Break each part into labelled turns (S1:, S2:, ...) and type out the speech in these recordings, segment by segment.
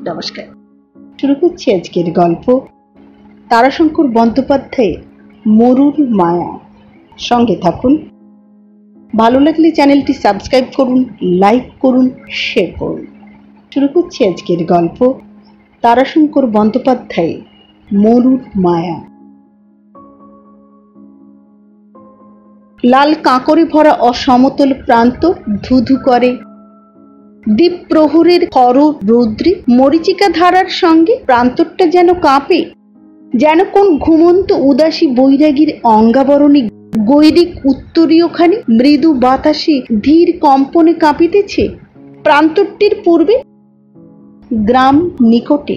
S1: নমস্কার। শুরু করছি আজকের গল্প তারাশঙ্কর বন্দ্যোপাধ্যায়ের মরুর মায়া। সঙ্গে থাকুন। ভালো লাগলে চ্যানেলটি সাবস্ক্রাইব করুন, লাইক করুন, শেয়ার করুন। শুরু করছি আজকের গল্প তারাশঙ্কর বন্দ্যোপাধ্যায়ের মরুর মায়া। লাল কাঁকরে ভরা অসমতল প্রান্ত ধুধু করে। দ্বীপ প্রহরের কর রৌদ্রে মরীচিকা ধারার সঙ্গে প্রান্তরটা যেন কাঁপে, যেন কোন ঘুমন্ত উদাসী বৈরাগীর অঙ্গাবরণী গৈরিক উত্তরীয়খানি মৃদু বাতাসে ধীর কম্পনে কাঁপিতেছে। প্রান্তরটির পূর্বে গ্রাম নিকটে,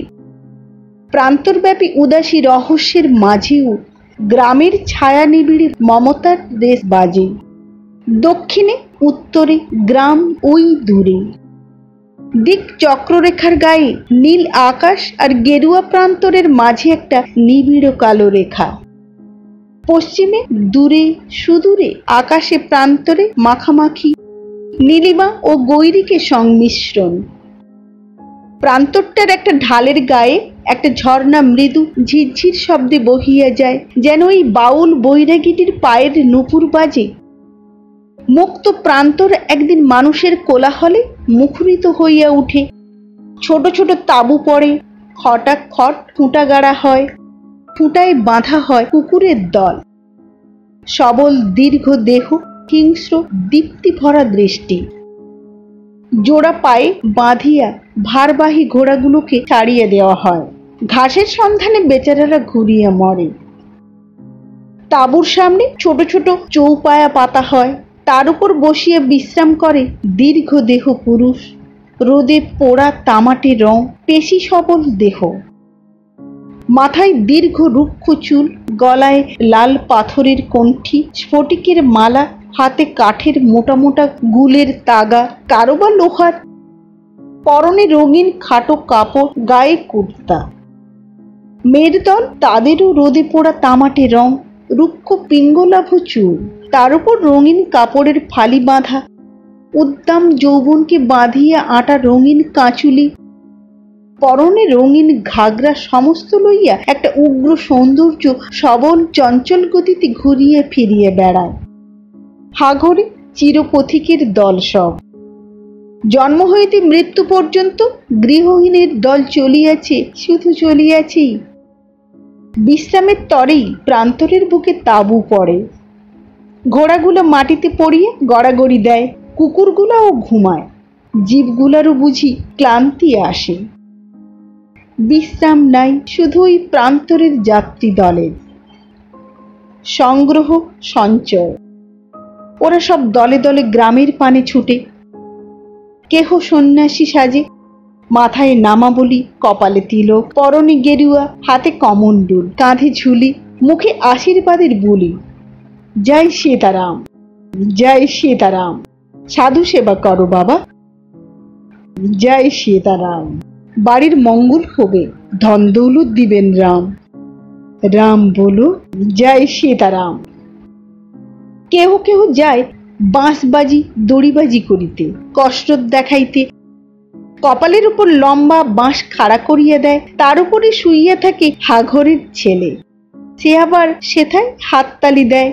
S1: প্রান্তরব্যাপী উদাসী রহস্যের মাঝেও গ্রামের ছায়া নিবিড়ে মমতার রেশ বাজে। দক্ষিণে উত্তরে গ্রাম ওই দূরে। দিক চক্ররেখার গায়ে নীল আকাশ আর গেরুয়া প্রান্তরের মাঝে একটা নিবিড় কালো রেখা। পশ্চিমে দূরে সুদূরে আকাশে প্রান্তরে মাখামাখি নীলিমা ও গৈরিকের সংমিশ্রণ। প্রান্তরটার একটা ঢালের গায়ে একটা ঝর্ণা মৃদু ঝিরঝির শব্দে বহিয়া যায়, যেন ওই বাউল বৈরাগীটির পায়ের নুপুর বাজে। মুক্ত প্রান্তর একদিন মানুষের কোলাহলে মুখরিত হইয়া উঠে। ছোট ছোট তাঁবু পড়ে, খটাক খট খুঁটা গাড়া হয়, খুঁটায় বাঁধা হয় কুকুরের দল। সবল দীর্ঘ দেহ, হিংস্র দীপ্তি ভরা দৃষ্টি। জোড়া পায়ে বাঁধিয়া ভারবাহী ঘোড়াগুলোকে ছাড়িয়ে দেওয়া হয়। ঘাসের সন্ধানে বেচারারা ঘুরিয়া মরে। তাঁবুর সামনে ছোট ছোট চৌপায়া পাতা হয়, তার উপর বসিয়া বিশ্রাম করে দীর্ঘ দেহ পুরুষ। রোদে পোড়া তামাটে রং, পেশি সবল দেহ। মাথায় দীর্ঘ রুক্ষ চুল, গলায় লাল পাথরের কণ্ঠি, স্ফটিকের মালা, হাতে কাঠের মোটা মোটা গুলের তাগা, কারো বা লোহার। পরনে রঙিন খাটো কাপড়, গায়ে কুর্তা। মেয়ের দল, তাদেরও রোদে পোড়া তামাটে রং, রুক্ষ পিঙ্গলাভ চুল, তার উপর রঙিন কাপড়ের ফালি বাঁধা। উদ্দাম যৌবনকে বাঁধিয়া আটা রঙিন কাঁচুলি। পরনে রঙিন ঘাগরা, সমস্ত লইয়া একটা উগ্র সৌন্দর্য সবল চঞ্চল গতিতে ঘুরিয়ে ফিরিয়ে বেড়ায়। হাঘরে চিরপথিকের দল সব। জন্ম হইতে মৃত্যু পর্যন্ত গৃহহীনের দল চলিয়াছে, শুধু চলিয়াছেই। বিশ্রামের তরেই প্রান্তরের বুকে তাঁবু পড়ে। ঘোড়াগুলো মাটিতে পড়িয়ে গড়াগড়ি দেয়, কুকুরগুলাও ঘুমায়। জীবগুলারও বুঝি ক্লান্তি আসে। বিশ্রাম নাই শুধু ওই প্রান্তরের যাত্রী দলের। সংগ্রহ সঞ্চয়। ওরা সব দলে দলে গ্রামের পানে ছুটে। কেহ সন্ন্যাসী সাজে, মাথায় নামাবলি, কপালে তিলক, পরনে গেরুয়া, হাতে কমণ্ডুল, কাঁধে ঝুলি, মুখে আশীর্বাদের বুলি। জয় সীতারাম, জয় সীতারাম। সাধু সেবা করো বাবা। জয় সীতারাম। বাড়ির মঙ্গল হবে, ধন দৌলত দিবেন রাম। রাম বলো, জয় সীতারাম। কেহ কেহ যায় বাঁশবাজি দড়িবাজি করিতে, কসরত দেখাইতে। কপালের উপর লম্বা বাঁশ খাড়া করিয়া দেয়, তার উপরে শুইয়া থাকে হাঘরের ছেলে। সে আবার সেথায় হাততালি দেয়।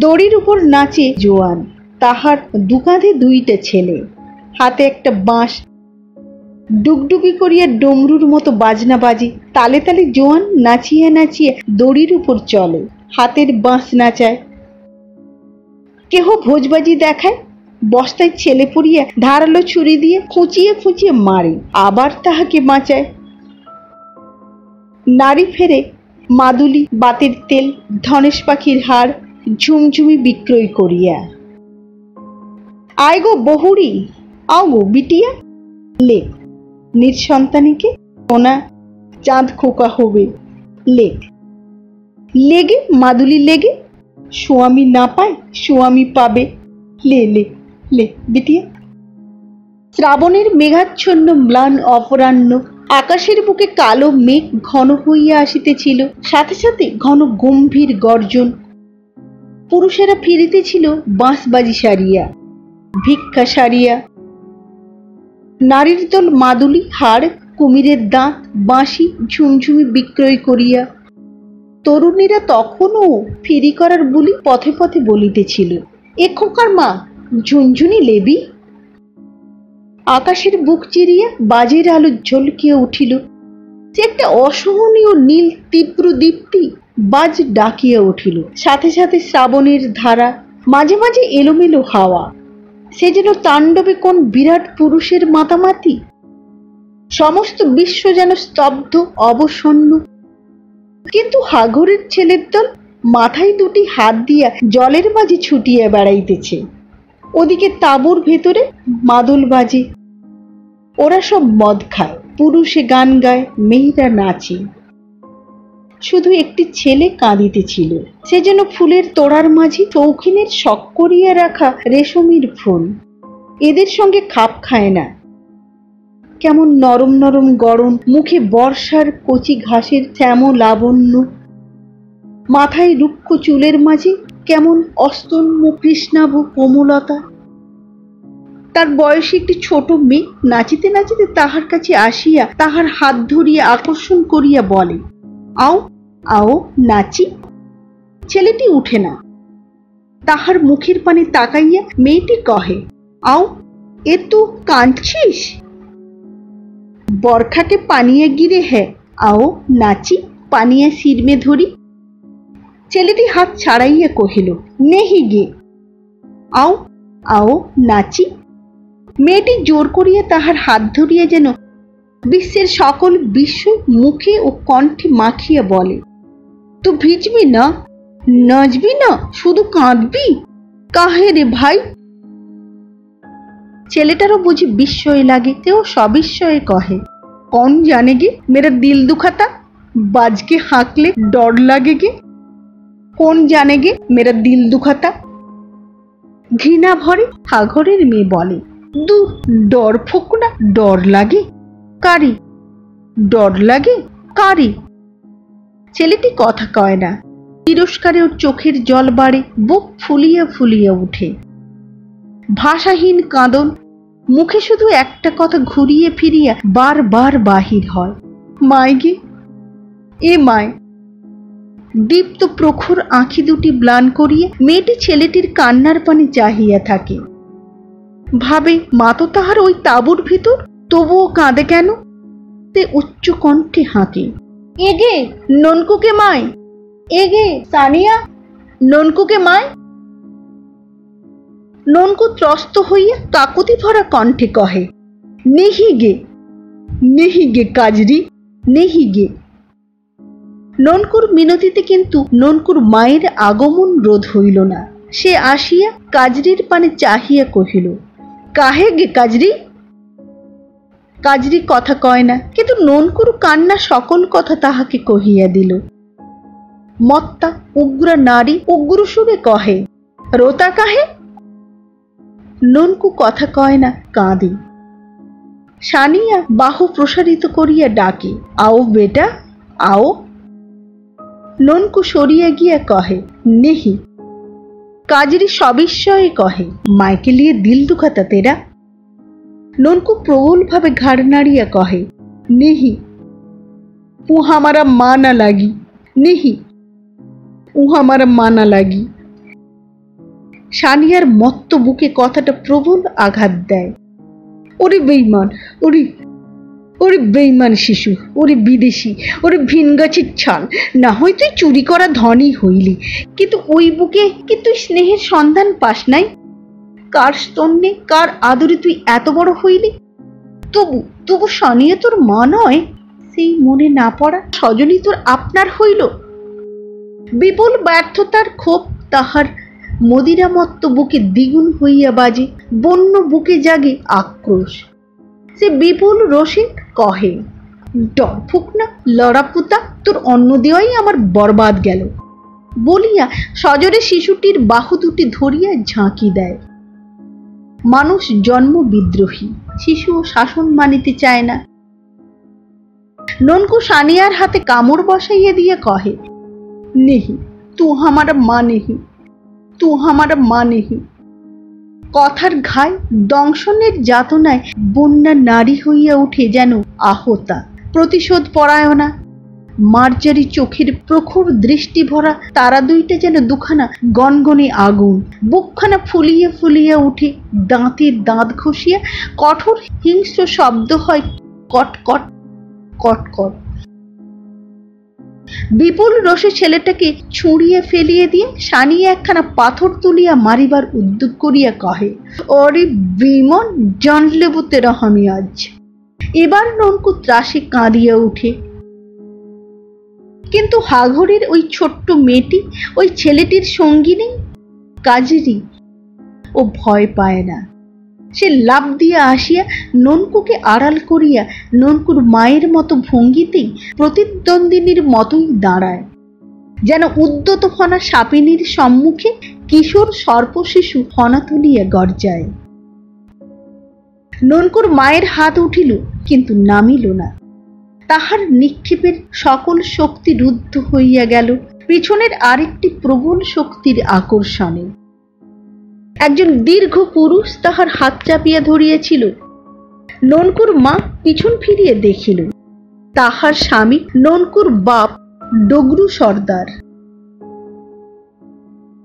S1: দড়ির উপর নাচে জোয়ান, তাহার দুকাঁধে দুইটা ছেলে, হাতে একটা বাঁশ। ডুগডুগি করিয়া ডমরুর মতো বাজনা বাজে। তালে তালে জোয়ান নাচিয়ে নাচিয়ে দড়ির উপর চলে, হাতের বাঁশ নাচায়। কেহ ভোজবাজি দেখায়, বস্তায় ছেলে পড়িয়া ধারালো ছুরি দিয়ে খুঁচিয়ে খুঁচিয়ে মারে, আবার তাহাকে বাঁচায়। নারী ফেরে মাদুলি, বাতের তেল, ধনেশ পাখির হাড়, ঝুমঝুমি বিক্রয় করিয়া। আয় গো বহুড়ি, আও গো বিটিয়া, লে নিঃসন্তানীকে সোনা চাঁদ খোকা হবে। লে লেগে মাদুলি লেগে, স্বামী না পায় স্বামী পাবে। লে লে লে বিটিয়া। শ্রাবণের মেঘাচ্ছন্ন ম্লান অপরাহ্ন, আকাশের বুকে কালো মেঘ ঘন হইয়া আসিতেছিল, সাথে সাথে ঘন গম্ভীর গর্জন। পুরুষেরা ফিরিতেছিল বাঁশবাজি সারিয়া, ভিক্ষা সারিয়া। নারীর দল মাদুলি, হাড়, কুমিরের দাঁত, বাঁশি, ঝুমঝুমি বিক্রয় করিয়া তরুণীরা তখনও ফিরি করার বুলি পথে পথে বলিতেছিল, এ খোকার মা ঝুনঝুনি লেবি। আকাশের বুক চিরিয়া বাজের আলো ঝলকিয়া উঠিল। সে একটা অসহনীয় নীল তীব্র দীপ্তি বাজ ডাকিয়া উঠিল। সাথে সাথে শ্রাবণের ধারা, মাঝে মাঝে এলোমেলো হাওয়া। সে যেন তাণ্ডবে কোন বিরাট পুরুষের মাতামাতি। সমস্ত বিশ্ব যেন স্তব্ধ, অবসন্ন। কিন্তু হাঘরের ছেলের দল মাথায় দুটি হাত দিয়া জলের মাঝে ছুটিয়া বেড়াইতেছে। ওদিকে তাঁবুর ভেতরে মাদল বাজে। ওরা সব মদ খায়, পুরুষে গান গায়, মেয়েরা নাচে। শুধু একটি ছেলে কাঁদিতেছিল। সে যেন ফুলের তোড়ার মাঝে শৌখিনের শখ করিয়া রাখা রেশমির ফুল। এদের সঙ্গে খাপ খায় না। কেমন নরম নরম গরম, মুখে বর্ষার কচি ঘাসের শ্যাম লাবণ্য, মাথায় রুক্ষ চুলের মাঝে কেমন অস্তম্য কৃষ্ণাভ কোমলতা। তার বয়সী একটি ছোট মেয়ে নাচিতে নাচিতে তাহার কাছে আসিয়া তাহার হাত ধরিয়া আকর্ষণ করিয়া বলে, আও আও নাচি। ছেলেটি উঠে না। তাহার মুখের পানে তাকাইয়া মেয়েটি কহে, আও এ তো কাঁদছিস? বরখাকে পানিয়া গিরে হ্যাঁ, আও নাচি, পানিয়া সিরমে ধরি। ছেলেটি হাত ছাড়াইয়া কহিল, নেহি গে, আও আও নাচি। মেয়েটি জোর করিয়া তাহার হাত ধরিয়া যেন বিশ্বের সকল বিশ্ব মুখে ও কণ্ঠে মাখিয়া বলে, তো ভিজবি না, নাচবি না, শুধু কাঁদবি? কাহে রে ভাই? ছেলেটারও বুঝি বিস্ময় লাগে। তেও সবিস্ময়ে কহে, কौन जाने गे मेरा दिल दुखाता, बाज के हाँकले डर लागे गे। कौन जाने गे मेरा दिल दुखाता। ঘৃণা ভরে হাঘরের মেয়ে বলে, দূর, ডর ফোকনা, ডর লাগে কারি? ডর লাগে কারি? ছেলেটি কথা কয় না। তিরস্কারে ওর চোখের জল বাড়ে, বুক ফুলিয়া ফুলিয়া উঠে। ভাষাহীন কাঁদন, মুখে শুধু একটা কথা ঘুরিয়ে ফিরিয়া বারবার বাহির হয়, মায় গে, এ মায়। দীপ্ত প্রখর আঁখি দুটি ম্লান করিয়া মেয়েটি ছেলেটির কান্নার পানে চাহিয়া থাকে। ভাবে, মা তো তাহার ওই তাঁবুর ভিতর, তবুও কাঁদে কেন? তে উচ্চ কণ্ঠে হাঁকে, এগে ননকুকে মায়, এগে সানিয়া, ননকুকে মায়। ননকু ত্রস্ত হইয়া কাকুতি ভরা কণ্ঠে কহে, নেহি গে, নেহি গে কাজরি, নেহি গে। ননকুর মিনতিতে কিন্তু ননকুর মায়ের আগমন রোধ হইল না। সে আসিয়া কাজরির পানে চাহিয়া কহিল, কাহে গে কাজরি? কাজরি কথা কয় না, কিন্তু ননকুর কান্না সকল কথা তাহাকে কহিয়া দিল। মত্তা উগ্র নারী উগ্র সুরে কহে, রোতা কাহে? ননকু কথা কয় না, কাঁদে। সানিয়া বাহু প্রসারিত করিয়া ডাকে, আও বেটা, আও। ননকু সরিয়া গিয়া কহে, নেহি। কাজরি সবিস্ময়ে কহে, মাইকে লিয়ে দিল দুখাতা তেরা? ননকু প্রবল ভাবে ঘাড় নাড়িয়া কহে, নেহি, ও হামারা মা না লাগি, নেহি, ও হামারা মা না লাগি। সানিয়ার মত্ত বুকে কথাটা প্রবল আঘাত দেয়। ওরে বেঈমান, ওরে ওরে বেঈমান শিশু, ওরে বিদেশি, ওরে ভিন গাছের ছাল। না হয় তুই চুরি করা ধনই হইলি, কিন্তু ওই বুকে কি তুই স্নেহের সন্ধান পাস নাই? কার স্তন্যে, কার আদরে তুই এত বড় হইলি? তবু তবু সানিয়া তোর মা নয়? সেই মনে না পড়া সজনী তোর আপনার হইল? বিপুল ব্যর্থতার ক্ষোভ তাহার মদিরামত্ত বুকে দ্বিগুণ হইয়া বাজে। বন্য বুকে জাগে আক্রোশ। সে বিপুল রোষে কহে, ডর ফুকনা, লড়াপুতা, তোর অন্ন দেওয়াই আমার বরবাদ গেল। বলিয়া সজরে শিশুটির বাহু দুটি ধরিয়া ঝাঁকি দেয়। মানুষ জন্ম বিদ্রোহী, শিশুও শাসন মানিতে চায় না। ননকু সানিয়ার হাতে কামড় বসাইয়া দিয়া কহে, নেহি, তু হামারা মা নেহি, তু হামারা মা নেহি। কথার ঘায় দংশনের যাতনায় বন্যা নারী হইয়া উঠে যেন আহতা, প্রতিশোধ পরায়ণা। মার্জারি চোখের প্রখর দৃষ্টি ভরা তারা দুইটা যেন দুখানা গনগনে আগুন, বুকখানা ফুলিয়ে ফুলিয়ে উঠে, দাঁতের দাঁত ঘষিয়া কঠোর হিংস্র শব্দ হয় কটকট কটকট। বিপুল রসে ছেলেটাকে ছুঁড়িয়ে ফেলিয়ে দিয়ে সানিয়ে একখানা পাথর তুলিয়া মারিবার উদ্যোগ করিয়া কহে, অরে বিমন, জানলে বুতেরা আমি আজ। এবার ননকু ত্রাসে কাঁদিয়া উঠে। কিন্তু হাঘরের ওই ছোট্ট মেয়েটি ওই ছেলেটির সঙ্গিনী, কাজেরই ও ভয় পায় না। সে লাফ দিয়া আসিয়া ননকুকে আড়াল করিয়া ননকুর মায়ের মতো ভঙ্গিতেই প্রতিদ্বন্দ্বিনীর মতোই দাঁড়ায়, যেন উদ্যত ফনা সাপিনীর সম্মুখে কিশোর সর্পশিশু ফনা তুলিয়া গর্জায়। ননকুর মায়ের হাত উঠিল, কিন্তু নামিল না। তাহার নিক্ষেপের সকল শক্তি রুদ্ধ হইয়া গেল পিছনের আরেকটি প্রবল শক্তির আকর্ষণে। একজন দীর্ঘ পুরুষ তাহার হাত চাপিয়া ধরিয়াছিল। ননকুর মা পিছন ফিরিয়ে দেখিল, তাহার স্বামী ননকুর বাপ ডগরু সর্দার।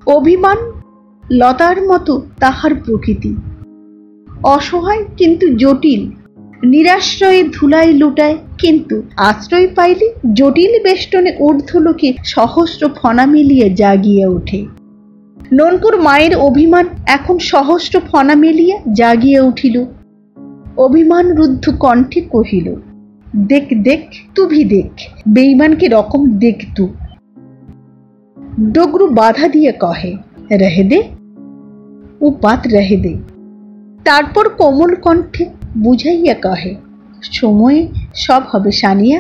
S1: অভিমান লতার মতো তাহার প্রকৃতি, অসহায় কিন্তু জটিল, নিরাশ্রয়ে ধুলায় লুটায়, কিন্তু আশ্রয় পাইলে জটিল বেষ্টনে ঊর্ধ্বলোকে সহস্র ফনা মিলিয়ে জাগিয়া ওঠে। ননকুর মায়ের অভিমান এখন সহস্র ফনা মেলিয়া জাগিয়া উঠিল। অভিমান রুদ্ধ কণ্ঠে কহিল, দেখ দেখ, তুভি দেখ, বেঈমানকে রকম দেখ তু। ডগরু বাধা দিয়ে কহে, রহে দে, ও বাত রহে দে। তারপর কোমল কণ্ঠে বুঝাইয়া কহে, সময়ে সব হবে সানিয়া,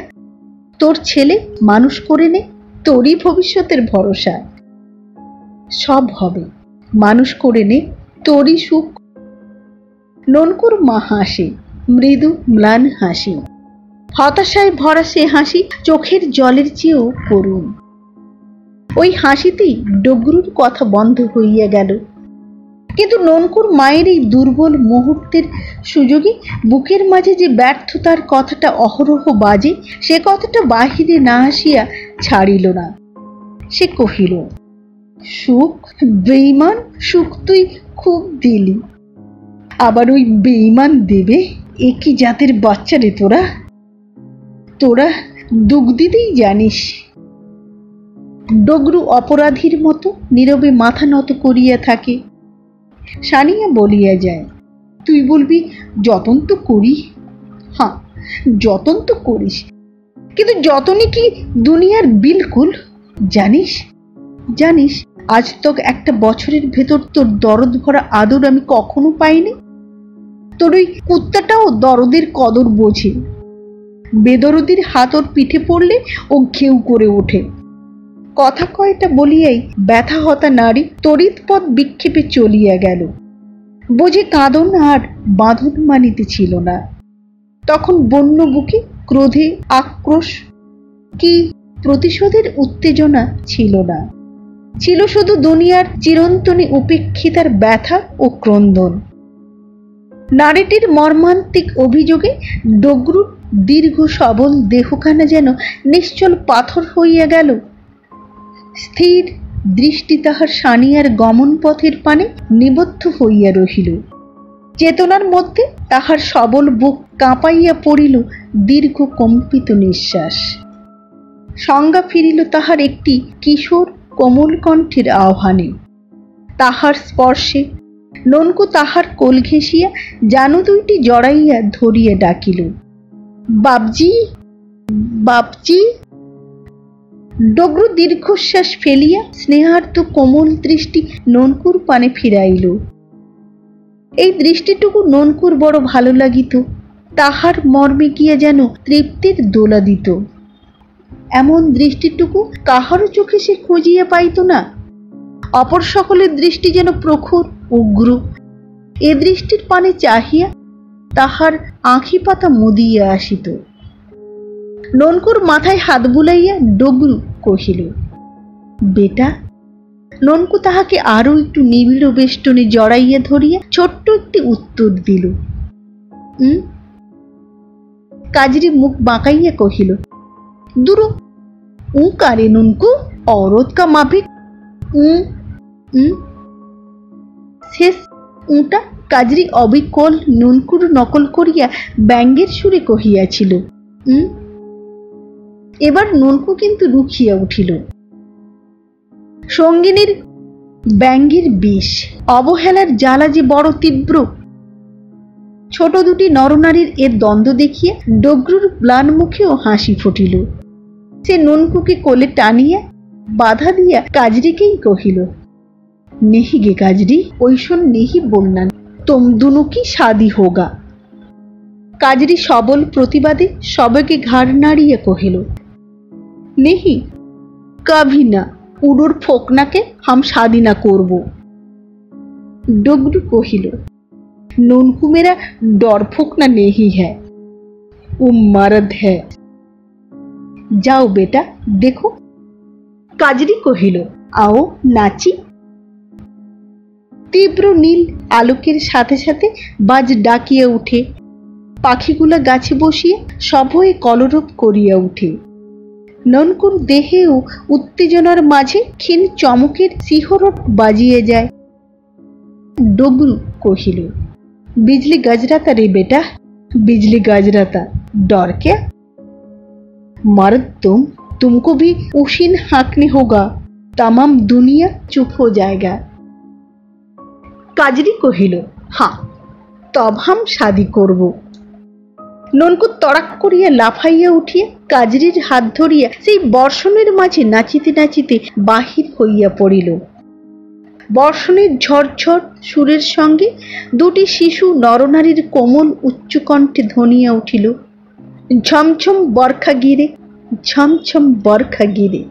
S1: তোর ছেলে মানুষ করে নে, তোরই ভবিষ্যতের ভরসা। সব হবে, মানুষ করে নে, তোরই সুখ। ননকুর মা হাসে, মৃদু ম্লান হাসি, হতাশায় ভরা সে হাসি চোখের জলের চেয়েও করুণ। ওই হাসিতেই ডগরুর কথা বন্ধ হইয়া গেল। কিন্তু ননকুর মায়ের এই দুর্বল মুহূর্তের সুযোগে বুকের মাঝে যে ব্যর্থতার কথাটা অহরহ বাজে, সে কথাটা বাহিরে না আসিয়া ছাড়িল না। সে কহিল, সুখ? বেঈমান সুখ তুই খুব দিলি, আবার ওই বেঈমান দেবে? একই জাতের বাচ্চা রে তোরা, তোরা দুঃখ দিতেই জানিস। ডগরু অপরাধীর মতো নীরবে মাথা নত করিয়া থাকে। সানিয়া বলিয়া যায়, তুই বলবি যতন তো করি। হ্যাঁ, যতন তো করিস, কিন্তু যতনই কি দুনিয়ার বিলকুল? জানিস জানিস আজ তক একটা বছরের ভেতর তোর দরদ ভরা আদর আমি কখনো পাইনি। তোর ওই কুত্তাটাও দরদের কদর বোঝে। বেদরদির হাত ওর পিঠে পড়লে ও ঘেউ করে ওঠে। কথা কয়টা বলিয়াই ব্যথা হতা নারী তড়িৎ পথ বিক্ষেপে চলিয়া গেল। বোঝে কাঁদন আর বাঁধন মানিতে ছিল না। তখন বন্য বুকে ক্রোধে আক্রোশ কি প্রতিশোধের উত্তেজনা ছিল না, ছিল শুধু দুনিয়ার চিরন্তনী উপেক্ষিতার ব্যথা ও ক্রন্দন। নারীটির মর্মান্তিক অভিযোগে ডগরুর দীর্ঘ সবল দেহখানা যেন নিশ্চল পাথর হইয়া গেল। স্থির দৃষ্টি তাহার সানিয়ার গমন পথের পানে নিবদ্ধ হইয়া রহিল। চেতনার মধ্যে তাহার সবল বুক কাঁপাইয়া পড়িল দীর্ঘ কম্পিত নিঃশ্বাস। সংজ্ঞা ফিরিল তাহার একটি কিশোর কোমল কণ্ঠের আহ্বানে। তাহার স্পর্শে ননকু তাহার কোল ঘেঁষিয়া জানু দুইটি জড়াইয়া ধরিয়া ডাকিল, বাবজি, বাবজি। ডগরু দীর্ঘশ্বাস ফেলিয়া স্নেহার্ত কোমল দৃষ্টি ননকুর পানে ফিরাইল। এই দৃষ্টিটুকু ননকুর বড় ভালো লাগিত। তাহার মর্মে গিয়া যেন তৃপ্তির দোলা দিত। এমন দৃষ্টিটুকু কাহারও চোখে সে খুঁজিয়া পাইত না। অপর সকলের দৃষ্টি যেন প্রখর উগ্র। এ দৃষ্টির পানে চাহিয়া তাহার আঁখি পাতা মুদিয়া আসিত। ননকুর মাথায় হাত বুলাইয়া ডগরু কহিল, বেটা, ননকু তাহাকে আরো একটু নিবিড় বেষ্টনে জড়াইয়া ধরিয়া ছোট্ট একটি উত্তর দিল। কাজরি মুখ বাঁকাইয়া কহিল, দুরু উ কারে ননকু, औरत का माफिक। শেষ উটা কাজরি অবিকল ননকুর নকল করিয়া ব্যঙ্গের সুরে কহিয়াছিল। এবার ননকু কিন্তু রুখিয়া উঠিল। সঙ্গিনীর ব্যঙ্গের বিষ, অবহেলার জ্বালা যে বড় তীব্র। ছোট দুটি নরনারীর এর দ্বন্দ্ব দেখিয়া ডগরুর ম্লান মুখেও হাসি ফুটিল। সে ননকুকে কোলে টানিয়া বাধা দিয়া কাজরিকেই কহিল, নেহি গে কাজরি, ওইসন নেহি বলনা, তুম দুনো কি শাদি হোগা। কাজরি সবল প্রতিবাদে সবেগে ঘাড় নাড়িয়া কহিল, নেহি, কভি না, উডোর ফোকনাকে হাম শাদি না করব। ডগরু কহিল, ননকু মেরা ডর ফোকনা নেহি হ্যায়, ও মর্দ হ্যায়। যাও বেটা দেখো। কাজরি কহিল, আও নাচি। তীব্র নীল আলোকের সাথে সাথে বাজ ডাকিয়া উঠে, পাখিগুলা গাছে বসিয়া সভয়ে কলরব করিয়া উঠে। ননকুর দেহেও উত্তেজনার মাঝে ক্ষীণ চমকের শিহরণ বাজিয়ে যায়। ডগরু কহিল, बिजली गजराता रे बेटा, बिजली गजराता, डर क्या? मर्द तुमको भी उशीन हाँकने होगा, तमाम दुनिया चुप हो जाएगा। काजरी कहिल, हाँ तब हम शादी करब। ननकु तड़ाक करिया लाफाइया उठिया काजरीर हाथ धरिया सेई बर्षणेर माझे नाचिते नाचिते बाहिर हइया पड़िल। बर्षणेर झरझर सुरेर संगे दुटी शिशु नरनारीर कोमल उच्चकण्ठे ध्वनिया उठिल, झमझम बरखा गिरे, झमझम बरखा गिरे,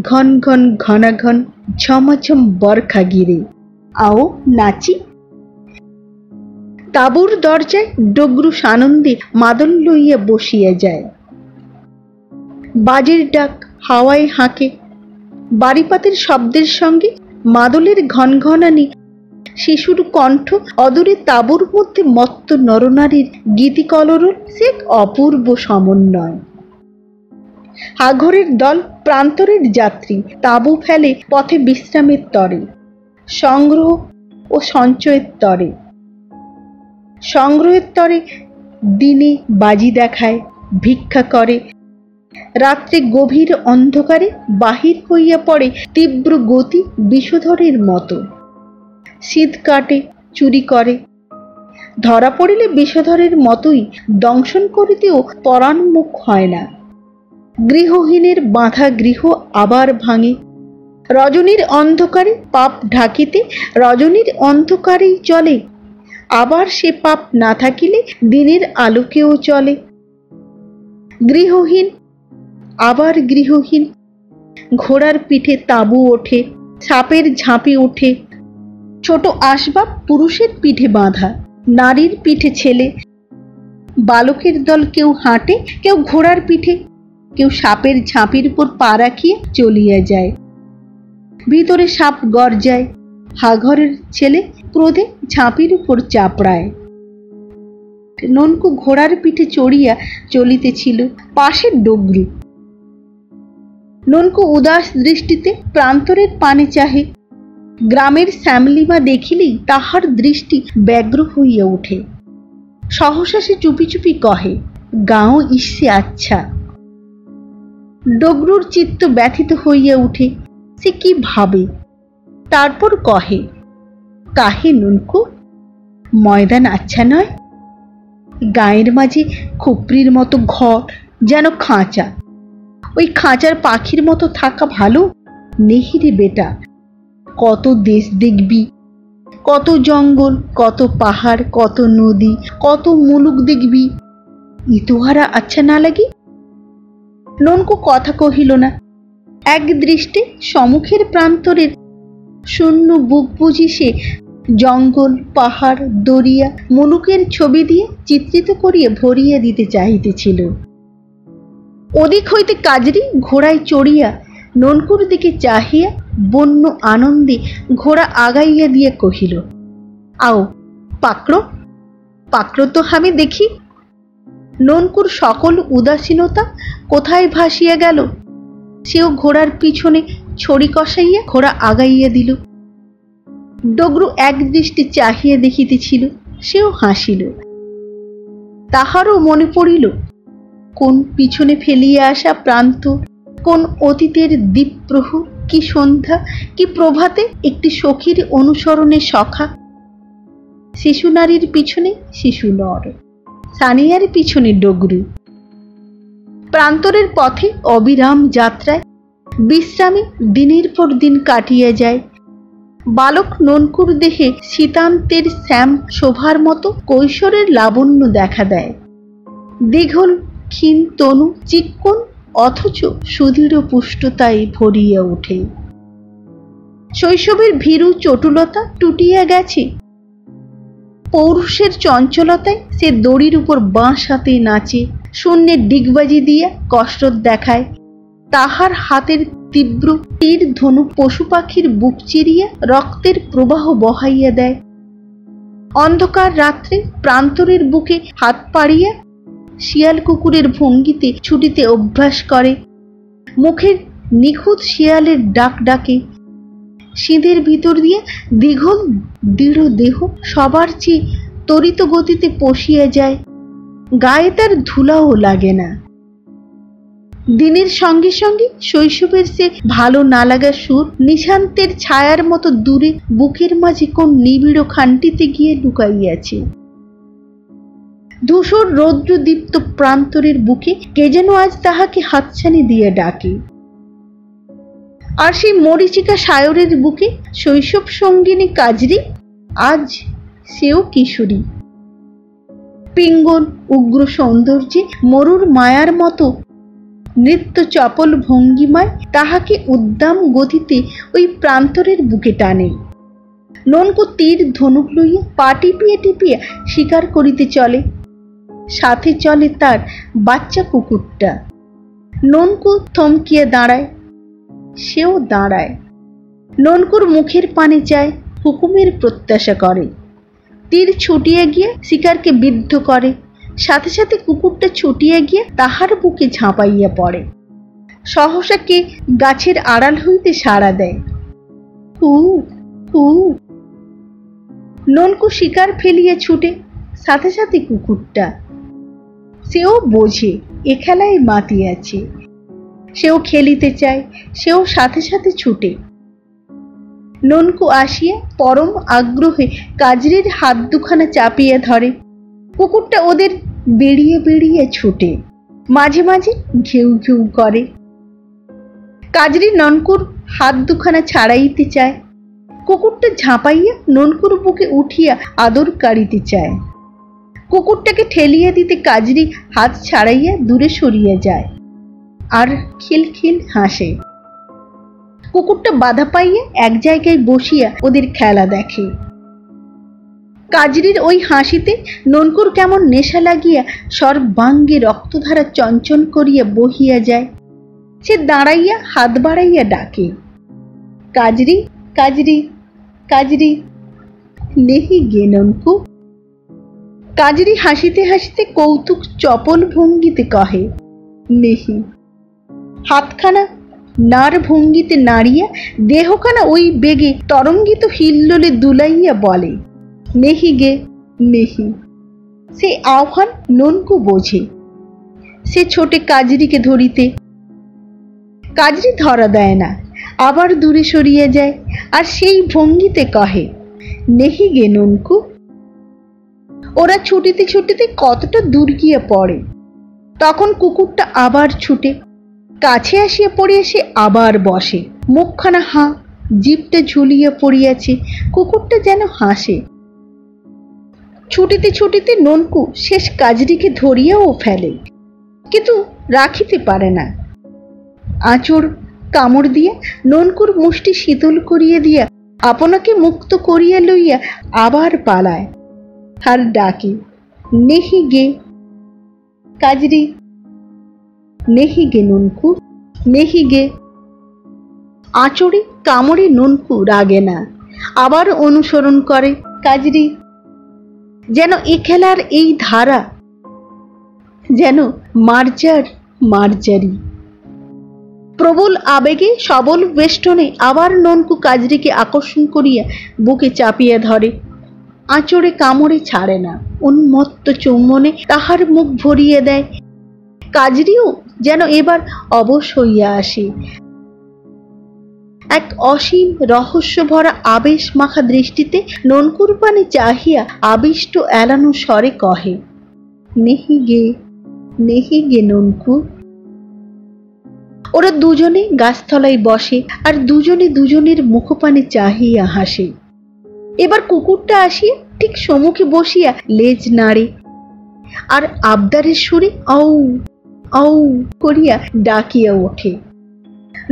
S1: घन घन घना घन झमझम बरखा गिरे, आओ नाची। ताबुर दरजाय डगरु सानंदे मादल लइया बसिया जाय। बाजेर डाक हावाय हाঁকে, बाड़ीपातेर शब्देर संगे मादलेर घनघनानी, शिशुर कण्ठ अदूरे ताबुर मध्य मत्त नरनारीर गीतिकलरल से एक अपूर्व समन्वय। हाघरेर दल प्रान्तरेर यात्री ताबू फेले पथे विश्रामेर तरे, संग्रह ओ सঞ্চয়ের तरे। संग्रहेर तरे दिने बाजी देखाय, भिक्षा करे, रात्रे गभीर अंधकारे बाहिर हइया पड़े तीव्र गति विषधरेर मतो। शीत काटे, चुरी करे, धरा पड़िले विषधरेर मतोई दंशन करितेও परान्मुख হয় না। गृहहीनेर बाँधा गृह आबार भाঙে। रजनीर अंधकारे पाप ढाकिते रजनीर अंधकारेই चले, आबार से पाप ना থাকিলে दिनेर आलोकेও चले। गृहहीन आबार गृहहीन, घोड़ार पीठे ताबू ओठे, सापेर झाँपे ओठे, छोट आसबाब पुरुषेर पीठे बाँधा, नारीर पीठे छेले, बालकेर दल केउ हाँटे, केउ घोड़ार पीठे, केउ सापेर झाँपिर उपर पा राखिए चलिया जाए। भितरे साप गरजाय, हाघरेर छेले क्रोधे झाँपिर उपर चापड़ाय। ननकु घोड़ार पीठे चढ़िया चलितेछिल, पाशे डगरु। ननकु उदास दृष्टिते प्रान्तरेर पाने चाहे। ग्रामेर श्यामलिमा देखिलेई ताहार दृष्टि व्यग्र हइया उठे। सहसा से चुपी चुपी कहे, गाँव इससे अच्छा। डगरुर चित्त व्यथित हइया उठे, से कि भावे। तारपर कहे, काहे ननकु, मयदान अच्छा नय? गायेर माझे खुपड़िर मतो घर जेन खाँचा, ओई खाँचार पाखिर मतो थाका भालो नेहि रे बेटा। कत देश देखबी, कत जंगल, कत पाहाड़, कत नदी, कत मुलुक देखबी, इतोहारा अच्छा ना लागे? ननकु कथा कहिल ना। एक दृष्टि सम्मुखेर प्रान्तरेर शून्य बुक बुझी से जंगल, पाहाड़, दरिया, मुलुकेर छवि दिए चित्रित करिए भरिया दीते चाहितेछिल। ओदिक हইতে काजरी घोड़ाय चढ़िया ননকুর দিকে চাহিয়া বন্য আনন্দে ঘোড়া আগাইয়া দিয়া কহিল, আও পাকড়ো পাকড়ো তো আমি দেখি। ননকুর সকল উদাসীনতা কোথায় ভাসিয়া গেল। সেও ঘোড়ার পিছনে ছড়ি কষাইয়া ঘোড়া আগাইয়া দিল। ডগরু এক দৃষ্টি চাহিয়া দেখিতেছিল, সেও হাসিল। তাহারও মনে পড়িল কোন পিছনে ফেলিয়া আসা প্রান্ত, কোন অতীতের দ্বীপ্রহর, কি সন্ধ্যা, কি প্রভাতে একটি সখীর অনুসরণে সখা। শিশু নারীর পিছনে শিশু নর, সানিয়ার পিছনে ডগরু। প্রান্তরের পথে অবিরাম যাত্রায় বিশ্রামে দিনের পর দিন কাটিয়া যায়। বালক ননকুর দেহে শীতান্তের শ্যাম শোভার মতো কৈশোরের লাবণ্য দেখা দেয়। দীঘল ক্ষীণ তনু চিক্কণ অথচ সুদৃঢ় পুষ্টতায় ভরিয়া ওঠে। শৈশবের ভীরু চটুলতা টুটিয়া গেছে। পৌরুষের চঞ্চলতায় সে দড়ির উপর বাঁশ হাতে নাচে, শূন্যে ডিগবাজি দিয়া কসরত দেখায়। তাহার হাতের তীব্র তীর ধনু পশু পাখির বুক চিরিয়া রক্তের প্রবাহ বহাইয়া দেয়। অন্ধকার রাত্রে প্রান্তরের বুকে হাত পাড়িয়া শিয়াল কুকুরের ভঙ্গিতে ছুটিতে অভ্যাস করে। মুখের নিখুঁত শিয়ালের ডাক ডাকে। সিঁধের ভিতর দিয়ে দীঘল দৃঢ় দেহ সবার চেয়ে তরিত গতিতে পশিয়া যায়। গায়ে তার ধুলাও লাগে না। দিনের সঙ্গে সঙ্গে শৈশবের সে ভালো না লাগা সুর নিশান্তের ছায়ার মতো দূরে বুকের মাঝে কোন নিবিড় খানটিতে গিয়ে লুকাইয়াছে। ধূসর রৌদ্রদীপ্ত প্রান্তরের বুকে কে যেন আজ তাহাকে হাতছানি দিয়ে ডাকে। আর সেই মরীচিকা সায়রের বুকে শৈশব সঙ্গিনী কাজরি, আজ সেও কিশোরী। পিঙ্গল উগ্র সৌন্দর্যে মরুর মায়ার মতো নৃত্য চপল ভঙ্গিমায় তাহাকে উদ্দাম গতিতে ওই প্রান্তরের বুকে টানে। ননকু তীর ধনুক লইয়া পা টিপিয়া টিপিয়া শিকার করিতে চলে। সাথে চলে তার বাচ্চা কুকুরটা। ননকু থমকিয়া দাঁড়ায়, সেও দাঁড়ায়। ননকুর মুখের পানে চায়, হুকুমের প্রত্যাশা করে। তীর ছুটিয়া গিয়া শিকারকে বিদ্ধ করে। সাথে সাথে কুকুরটা ছুটিয়া গিয়া তাহার বুকে ঝাঁপাইয়া পড়ে। সহসা কে গাছের আড়াল হইতে সাড়া দেয়, হু হু। ননকু শিকার ফেলিয়া ছুটে, সাথে সাথে কুকুরটা। সেও বোঝে এ খেলায় মাতিয়াছে। সেও খেলিতে চায়, সেও সাথে সাথে ছুটে। ননকু আসিয়া পরম আগ্রহে কাজরির হাত দুখানা চাপিয়া ধরে। কুকুরটা ওদের বেরিয়ে বেরিয়ে ছুটে, মাঝে মাঝে ঘেউ ঘেউ করে। কাজরি ননকুর হাত দুখানা ছাড়াইতে চায়। কুকুরটা ঝাঁপাইয়া ননকুর বুকে উঠিয়া আদর কাড়িতে চায়। কুকুরটাকে ঠেলিয়া দিতে কাজরি হাত ছাড়াইয়া দূরে সরিয়া যায় আর খিলখিল হাসে। কুকুরটা বাধা পাইয়া এক জায়গায় বসিয়া ওদের খেলা দেখে। কাজরির ওই হাসিতে ননকুর কেমন নেশা লাগিয়া সর্বাঙ্গে রক্তধারা চঞ্চল করিয়া বহিয়া যায়। সে দাঁড়াইয়া হাত বাড়াইয়া ডাকে, কাজরি কাজরি কাজরি, নেহি গে ননকু। কাজরি হাসিতে হাসিতে কৌতুক চপল ভঙ্গিতে কহে, নেহি। হাতখানা নার ভঙ্গিতে নাড়িয়া দেহখানা ওই বেগে তরঙ্গিত হিল্লোলে দুলাইয়া বলে, নেহি গে নেহি। সে আহ্বান ননকু বোঝে। সে ছোটে কাজরিকে ধরিতে। কাজরি ধরা দেয় না, আবার দূরে সরিয়ে যায় আর সেই ভঙ্গিতে কহে, নেহি গে ননকু। ওরা ছুটিতে ছুটিতে কতটা দূর গিয়ে পড়ে। তখন কুকুরটা আবার ছুটে, কাছে আসিয়া পড়িয়া সে আবার বসে। মুখখানা হাঁ, জিভটা ঝুলিয়া পড়িয়াছে। কুকুরটা যেন হাসে। ছুটিতে ছুটিতে ননকু শেষ কাজরিকে ধরিয়াও ফেলে, কিন্তু রাখিতে পারে না। আঁচড় কামড় দিয়া ননকুর মুষ্টি শীতল করিয়া দিয়া আপনাকে মুক্ত করিয়া লইয়া আবার পালায় আর ডাকে, নেহি গে কাজরি, নেহি গে ননকু, নেহি গে। আঁচড়ে কামড়ে ননকু রাগে না, আবার অনুসরণ করে কাজরি। যেন এ খেলার এই ধারা যেন মার্জার মার্জারি। প্রবল আবেগে সবল বেষ্টনে আবার ননকু কাজরিকে আকর্ষণ করিয়া বুকে চাপিয়া ধরে, আঁচড়ে কামড়ে ছাড়ে না, উন্মত্ত চুম্বনে তাহার মুখ ভরিয়ে দেয়। কাজরিও যেন এবার অবশ হইয়া আসে, এক অসীম রহস্য ভরা আবেশ মাখা দৃষ্টিতে ননকুর পানে চাহিয়া আবিষ্ট এলানো স্বরে কহে, নেহি গে ননকু। ওরা দুজনে গাছতলায় বসে আর দুজনে দুজনের মুখপানে চাহিয়া হাসে। এবার কুকুরটা আসিয়া ঠিক সম্মুখে বসিয়া লেজ নাড়ে আর আবদারের সুরে আউ আউ করিয়া ডাকিয়া ওঠে।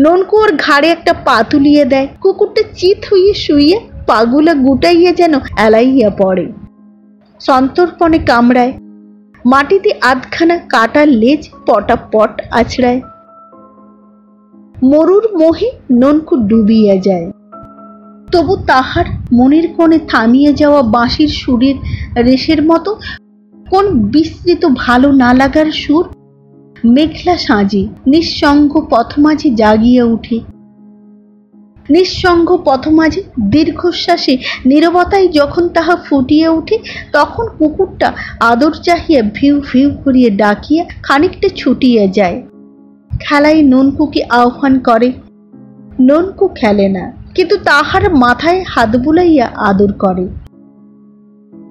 S1: ননকু ওর ঘাড়ে একটা পা তুলিয়া দেয়। কুকুরটা চিত হইয়া শুইয়া পাগুলা গুটাইয়া যেন এলাইয়া পড়ে, সন্তর্পণে কামড়ায়, মাটিতে আধখানা কাটার লেজ পটাপট আছড়ায়। মরুর মোহে ননকু ডুবিয়া যায়, তবু তাহার মনের কোণে থামিয়া যাওয়া বাঁশির সুরের রেশের মতো কোন বিস্তৃত ভালো না লাগার সুর মেঘলা সাঁজে নিঃসঙ্গ পথমাঝে জাগিয়া উঠে। নিঃসঙ্গ পথমাঝে দীর্ঘশ্বাসে নীরবতায় যখন তাহা ফুটিয়া উঠে, তখন কুকুরটা আদর চাহিয়া ভিউ ভিউ করিয়া ডাকিয়া খানিকটা ছুটিয়া যায়, খেলায় ননকুকে আহ্বান করে। ননকু খেলে না, কিন্তু তাহার মাথায় হাত বুলাইয়া আদর করে।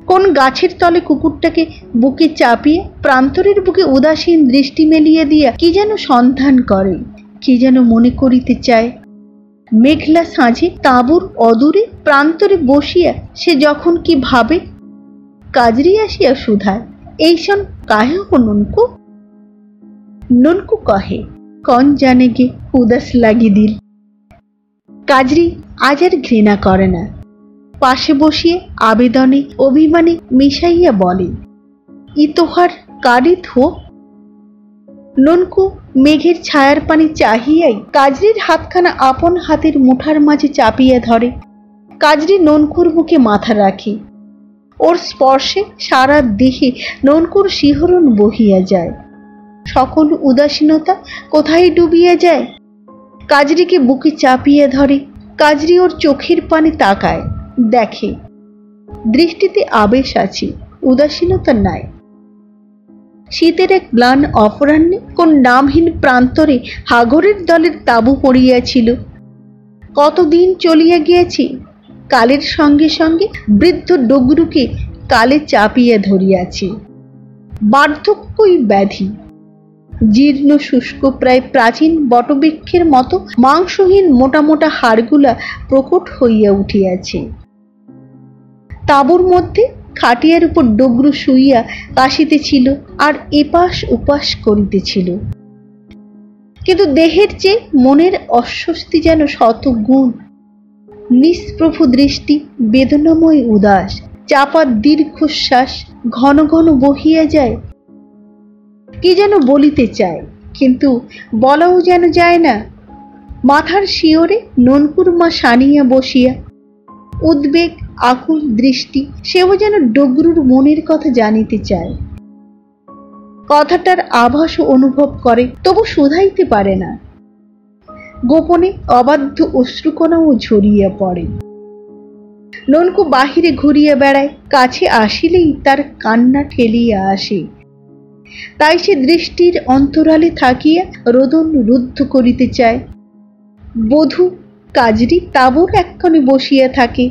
S1: কোন গাছের তলে কুকুরটাকে বুকে চাপিয়ে প্রান্তরের বুকে উদাসীন দৃষ্টি মেলিয়ে দিয়া কি যেন সন্ধান করে, কি যেন মনে করিতে চায়। মেঘলা সাঁঝে তাঁবুর অদূরে প্রান্তরে বসিয়া সে যখন কি ভাবে, কাজরি আসিয়া শুধায়, এই শোন কাহে হো ননকু? ননকু কহে, কন জানে গে উদাস লাগি দিল। কাজরি আজ আর ঘৃণা করে না, পাশে বসিয়ে আবেদনে অভিমানে মিশাইয়া বলে, ই তোহার কারিত হো। ননকু মেঘের ছায়ার পানে চাহিয়াই কাজরির হাতখানা আপন হাতের মুঠার মাঝে চাপিয়া ধরে। কাজরি ননকুর মুখে মাথা রাখে, ওর স্পর্শে সারা দেহে ননকুর শিহরণ বহিয়া যায়, সকল উদাসীনতা কোথায় ডুবিয়া যায়। কাজরিকে বুকে চাপিয়ে ধরে। কাজরি ওর চোখের পানে তাকায়, দেখে দৃষ্টিতে আবেশ আছে, উদাসীনতা নাই। শীতের এক ম্লান অপরাহ্নে কোন নামহীন প্রান্তরে হাগরের দলের তাঁবু পড়িয়াছিল। কতদিন চলিয়া গিয়াছে, কালের সঙ্গে সঙ্গে বৃদ্ধ ডগরুকে কালে চাপিয়া ধরিয়াছে। বার্ধক্যই ব্যাধি, জীর্ণ শুষ্ক প্রায় প্রাচীন বটবৃক্ষের মতো মাংসহীন মোটা মোটা হাড়গুলা প্রকট হইয়া উঠিয়াছে। তাঁবুর মধ্যে খাটিয়ার উপর ডগরু শুইয়া কাশিতেছিল আর এপাশ উপাস করিতেছিল, কিন্তু দেহের চেয়ে মনের অস্বস্তি যেন শতগুণ। নিষ্প্রভ দৃষ্টি, বেদনাময় উদাস, চাপা দীর্ঘশ্বাস ঘন ঘন বহিয়া যায়। কি যেন বলিতে চায়, কিন্তু বলাও যেন যায় না। মাথার শিওরে ননকুর মা সানিয়া বসিয়া, উদ্বেগ আকুল দৃষ্টি, সেও যেন ডগরুর মনের কথা জানিতে চায়। কথাটার আভাস অনুভব করে, তবু শুধাইতে পারে না। গোপনে অবাধ্য অশ্রুকণাও ঝরিয়া পড়ে। ননকু বাহিরে ঘুরিয়া বেড়ায়, কাছে আসিলেই তার কান্না ঠেলিয়া আসে। তাই সে দৃষ্টির অন্তরালে থাকিয়া রোদন রুদ্ধ করিতে চায়। বধূ কাজরি তাঁবুর একখানে বসিয়া থাকে।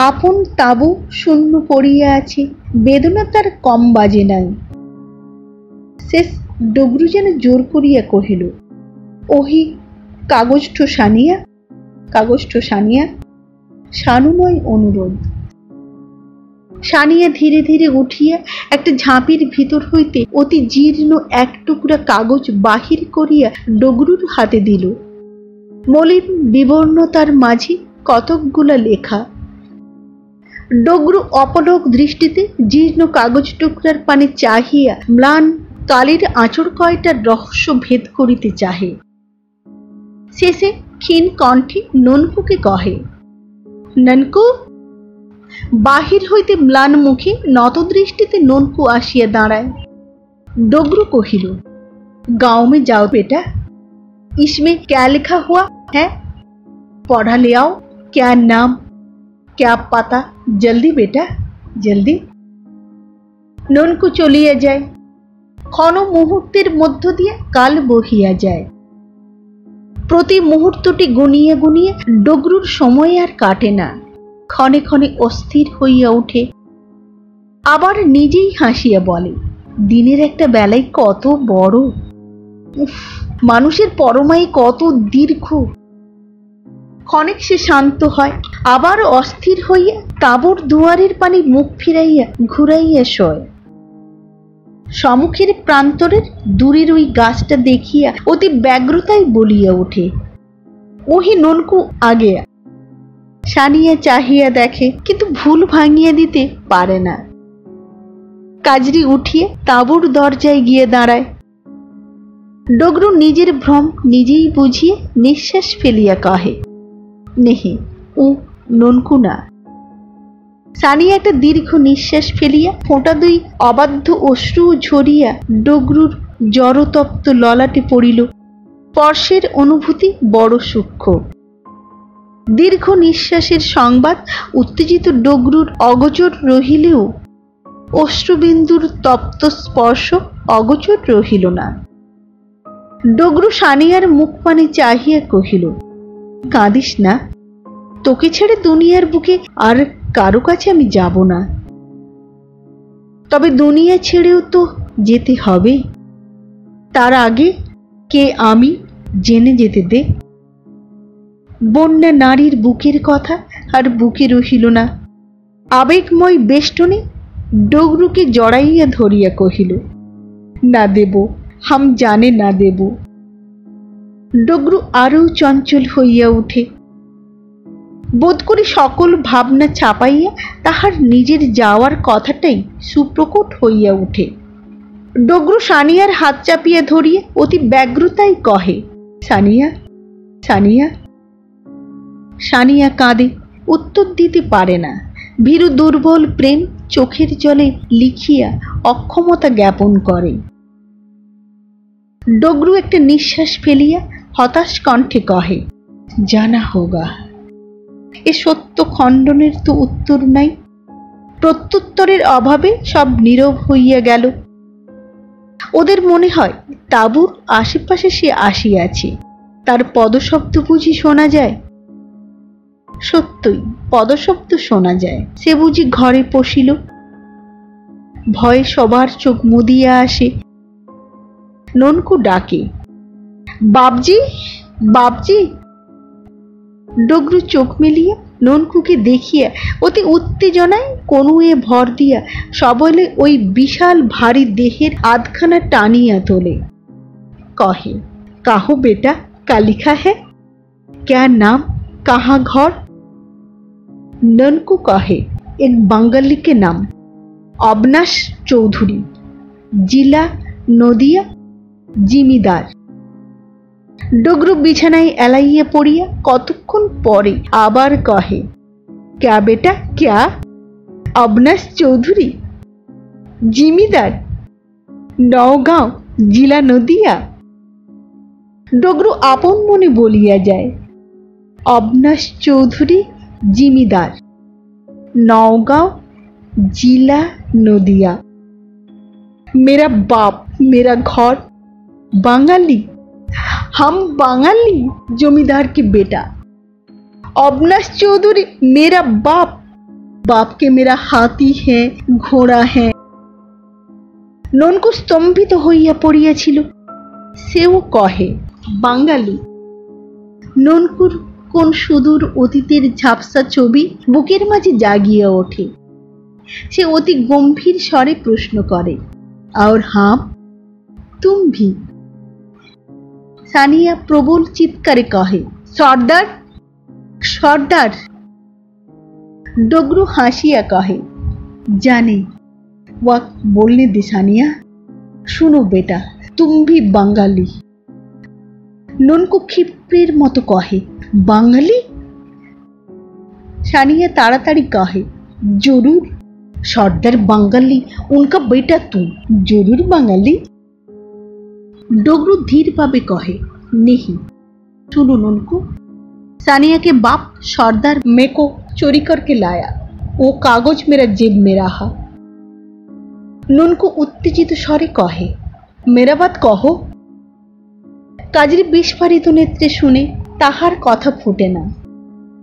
S1: আপন তাঁবু শূন্য পড়িয়া আছে, বেদনা তার কম বাজে নাই। শেষ ডগরু যেন জোর করিয়া কহিল, ওহি কাগজঠো সানিয়া, কাগজঠো সানিয়া। সানুময় অনুরোধ। সানিয়া ধীরে ধীরে উঠিয়া একটা ঝাঁপির ভিতর হইতে অতি জীর্ণ এক টুকরা কাগজ বাহির করিয়া ডগরুর হাতে দিল। মলিন বিবর্ণতার মাঝে কতকগুলা লেখা। ডগরু অপলক দৃষ্টিতে জীর্ণ কাগজ টুকরার পানে চাহিয়া ম্লান কালের আঁচড় কয়টার রহস্য ভেদ করিতে চাহে। শেষে ক্ষীণ কণ্ঠে ননকুকে কহে, ননকু। বাহির হইতে ম্লান মুখে নত দৃষ্টিতে ননকু আসিয়া দাঁড়ায়। ডগরু কহিল, गांव में जाओ बेटा, इसमें क्या लिखा हुआ है, पढ़ा ले आओ। क्या नाम, क्या पता, जल्दी बेटा जल्दी। ননকু চলিয়া যায়। ক্ষণ মুহূর্তের মধ্য দিয়ে কাল বহিয়া যায়। প্রতি মুহূর্তটি গুনিয়ে গুনিয়ে ডগরুর সময় আর কাটে না। ক্ষণে ক্ষণে অস্থির হইয়া ওঠে, আবার নিজেই হাসিয়া বলে, দিনের একটা বেলায় কত বড়, উফ, মানুষের পরমায়ু কত দীর্ঘ। ক্ষণিক সে শান্ত হয়, আবার অস্থির হইয়া তাঁবুর দুয়ারের পানে মুখ ফিরাইয়া ঘুরাইয়া শোয়। সম্মুখের প্রান্তরের দূরের ওই গাছটা দেখিয়া অতি ব্যগ্রতায় বলিয়া ওঠে, ওহি ননকু আগে। সানিয়া চাহিয়া দেখে, কিন্তু ভুল ভাঙিয়া দিতে পারে না। কাজরি উঠিয়ে তাঁবুর দরজায় গিয়ে দাঁড়ায়। ডগরু নিজের ভ্রম নিজেই বুঝিয়ে নিঃশ্বাস ফেলিয়া কহে, নেহে, ও ননকু না। সানিয়া একটা দীর্ঘ নিঃশ্বাস ফেলিয়া ফোঁটা দুই অবাধ্য অশ্রু ঝরিয়া ডগরুর জড়তপ্ত ললাটে পড়িল। স্পর্শের অনুভূতি বড় সূক্ষ্ম। দীর্ঘ নিঃশ্বাসের সংবাদ উত্তেজিত ডগরুর অগোচর রহিলেও অশ্রুবিন্দুর তপ্ত স্পর্শ অগোচর রহিল না। ডগরু সানিয়ার মুখ পানে চাহিয়া কহিল, কাঁদিস না, তোকে ছেড়ে দুনিয়ার বুকে আর কারো কাছে আমি যাব না। তবে দুনিয়া ছেড়েও তো যেতে হবে, তার আগে কে আমি জেনে যেতে দে। বন্যা নারীর বুকের কথা আর বুকে রহিল না। আবেগময় বেষ্টনে ডগরুকে জড়াইয়া ধরিয়া কহিল, না দেব, হাম জানে না দেব। ডগরু আরও চঞ্চল হইয়া উঠে। বোধ করি সকল ভাবনা ছাপাইয়া তাহার নিজের যাওয়ার কথাটাই সুপ্রকট হইয়া উঠে। ডগরু সানিয়ার হাত চাপিয়া ধরিয়া অতি ব্যগ্রতায় কহে, সানিয়া, সানিয়া। সানিয়া কাঁদে, উত্তর দিতে পারে না। ভীরু দুর্বল প্রেম চোখের জলে লিখিয়া অক্ষমতা জ্ঞাপন করে। ডগরু একটা নিঃশ্বাস ফেলিয়া হতাশ কণ্ঠে কহে, জানা হোগা। এ সত্য খণ্ডনের তো উত্তর নাই। প্রত্যুত্তরের অভাবে সব নীরব হইয়া গেল। ওদের মনে হয় তাঁবুর আশেপাশে সে আসিয়াছে, তার পদশব্দ বুঝি শোনা যায়। সত্যই পদশব্দ শোনা যায়। সে বুঝি ঘরে পশিল। ভয়ে সবার চোখ মুদিয়া আসে। ননকু ডাকে, বাবজি, বাবজি। ডগরু চোখ মেলিয়া ননকুকে দেখিয়া অতি উত্তেজনায় কনুয়ে ভর দিয়া সবলে ওই বিশাল ভারী দেহের আধখানা টানিয়া তোলে। কহে, কাহো বেটা, কা লিখা है, क्या नाम, कहाँ घर। ननकू कहे, एक बंगाली के नाम, अविनाश चौधरी, जिला नदिया, जिमीदार। डगरू बिछानाय एलाइया पड़िया कतक्षण परे आबार कहे, क्या बेटा क्या, अविनाश चौधरी, जिमीदार, नौगांव, जिला नदिया। डगरू आपन मने बलिया जाए, अविनाश चौधरी, जिमीदार, नौगांव, जिला नदिया। मेरा बाप, मेरा घर, बांगाली, हम बांगाली जमींदार के बेटा। अविनाश चौधरी मेरा बाप, बाप के मेरा हाथी है, घोड़ा है। ननकू स्तम्भित हइया पड़ियाछिल। सेও कहे, बांगाली। ननकुर কোন সুদূর অতীতের ঝাপসা ছবি বুকের মাঝে জাগিয়ে ওঠে। সে অতি গম্ভীর স্বরে প্রশ্ন করে, और हाँ तुम भी। সানিয়া প্রবল চিৎকারে কহে, সর্দার, সর্দার। ডগরু হাসিয়া কহে, जाने, वक्त बोलने दे सानिया। सुनो बेटा, तुम भी बंगाली। ननकू क्षिप्रेर मतो कहे, বাঙালি? सानिया ताड़ाताड़ी कहे, जरूर सरदार बंगाली, उनका बेटा तू, जरूर बंगाली। डोगरू धीर भावे कहे, नहीं सुनो उनको, सानिया के बाप सरदार मेरे को चोरी करके लाया, वो कागज मेरा जेब में रहा। नुनको उत्तेजित स्वरे कहे, मेरा बात कहो। काजरी विस्फारित नेत्रे शुने ताहार कथा फुटे ना।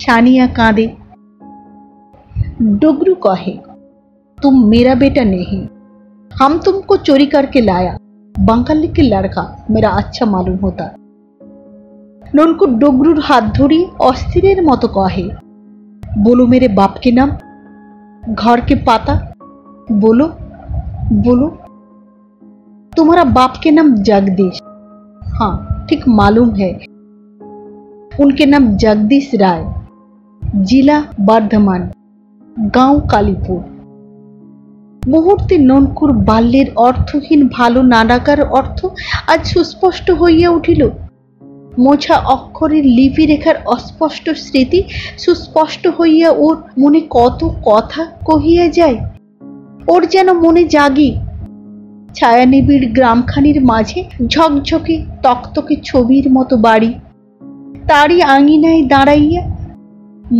S1: सानिया कांदे। डोगरू कहे, तुम मेरा बेटा नहीं, हम तुमको चोरी करके लाया, बंगाली के लड़का मेरा अच्छा मालूम होता। ननको डोगरूर हाथ धरी अस्थिरेर मतो कहे, बोलो मेरे बाप के नाम, घर के पाता, बोलो बोलो। तुम्हारा बाप के नाम जगदीश? हाँ ठीक मालूम है, उनके नाम जगदीश राय, जिला बर्धमान, गांव कालीपुर। मुहूर्ते ननकुर बाल्যের অর্থহীন ভালো না ডাকার অর্থ আজ সুস্পষ্ট হইয়া উঠিল। মোছা অক্ষরের লিপি রেখার অস্পষ্ট স্মৃতি সুস্পষ্ট হইয়া ওর মনে কত কথা কহিয়া যায়। ওর যেন মনে জাগি ছায়ানিবিড় গ্রামখানির মাঝে ঝকঝকে তকতকে ছবির মতো বাড়ি, তারই আঙিনায় দাঁড়াইয়া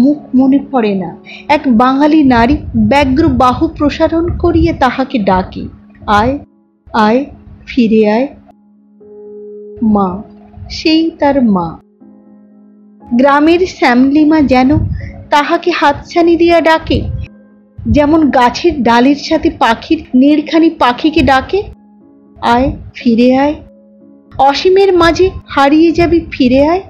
S1: মুখ মনে পড়ে না এক বাঙালি নারী ব্যগ্র বাহু প্রসারণ করিয়া তাহাকে ডাকে, আয় আয় ফিরে আয়। মা, সেই তার মা। গ্রামের শ্যামলিমা যেন তাহাকে হাতছানি দিয়া ডাকে, যেমন গাছের ডালের সাথে পাখির নীড়খানি পাখিকে ডাকে, আয় ফিরে আয়, অসীমের মাঝে হারিয়ে যাবি ফিরে আয়।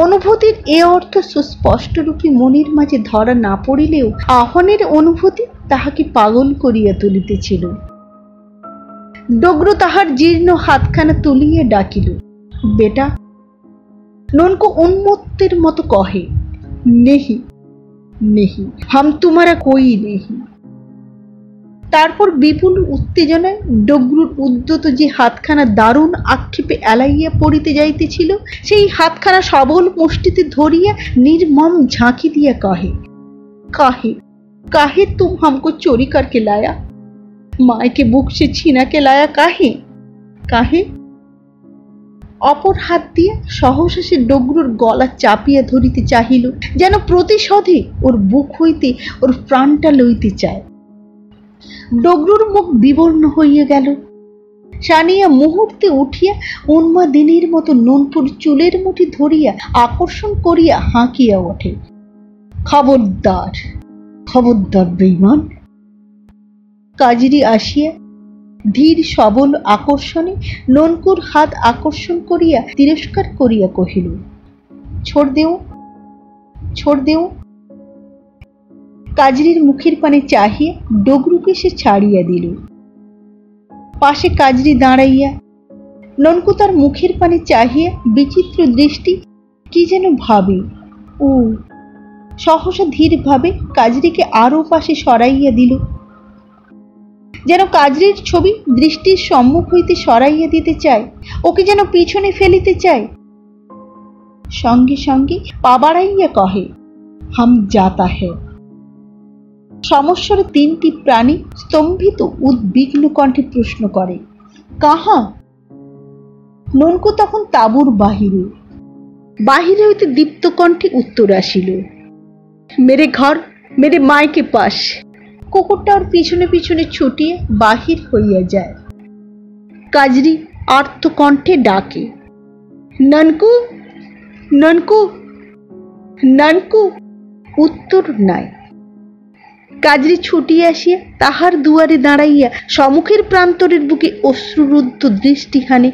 S1: অনুভূতির এ অর্থ সুস্পষ্ট রূপে মনের মাঝে ধরা না পড়িলেও আহ্বানের অনুভূতি তাহাকে পাগল করিয়া তুলিতেছিল। ডোগরু তাহার জীর্ণ হাতখানা তুলিয়া ডাকিল, বেটা। ননকো উন্মত্তের মতো কহে, নেহি নেহি, হাম তুমারা কোই নেহি। তারপর বিপুল উত্তেজনায় ডোগরুর উদ্যত যে হাতখানা দারুণ আক্ষেপে এলাইয়া পড়িতে যাইতেছিল, সেই হাতখানা সবল মুষ্টিতে ধরিয়া নির্মম ঝাঁকি দিয়া কহে, काहे काहे तुम हमको चोरी करके लाया, माय के बुक से छीना के लाया, काहे काहे। অপর হাত দিয়ে সহসা সে ডোগরুর গলা চাপিয়া ধরিতে চাহিল, যেন প্রতিশোধে ওর বুক হইতে ওর প্রাণটা লইতে চায়। ডোগরুর মুখ বিবর্ণ হইয়া গেল। সানিয়া মুহূর্তে উঠিয়া উন্মাদিনীর মতো ননপুর চুলের মুঠি ধরিয়া আকর্ষণ করিয়া হাঁকিয়া ওঠে, খবরদার খবরদার বেঈমান। কাজরি আসিয়া ধীর সবল আকর্ষণে ননকুর হাত আকর্ষণ করিয়া তিরস্কার করিয়া কহিল, ছোড় দেও ছোড় দেও। কাজরির মুখের পানে চাহিয়া ডোগরুকে সে ছাড়িয়া দিল। পাশে কাজরি দাঁড়াইয়া ননকু তার মুখের পানে চাহিয়া বিচিত্র দৃষ্টি কি যেন ভাবে। ও সহসা ধীর ভাবে কাজরিকে আরো পাশে সরাইয়া দিল, যেন কাজরির ছবি দৃষ্টির সম্মুখ হইতে সরাইয়া দিতে চায়, ওকে যেন পিছনে ফেলিতে চায়। সঙ্গে সঙ্গে পা বাড়াইয়া কহে, হাম যাতা হ্যায়। সমস্যার তিনটি প্রাণী স্তম্ভিত উদ্বিগ্ন কণ্ঠে প্রশ্ন করে, কাহা। ননকু তখন তাঁবুর বাহিরে। বাহিরে হইতে দীপ্ত কণ্ঠে উত্তর আসিল, মেরে ঘর মেরে মায়কে পাশ। কুকুরটা ওর পিছনে পিছনে ছুটিয়ে বাহির হইয়া যায়। কাজরি আর্ত কণ্ঠে ডাকে, ননকু ননকু ননকু। উত্তর নাই। কাজরি ছুটিয়া আসিয়া তাহার দুয়ারে দাঁড়াইয়া সম্মুখের প্রান্তরের বুকে অশ্রুরুদ্ধ দৃষ্টি হানে।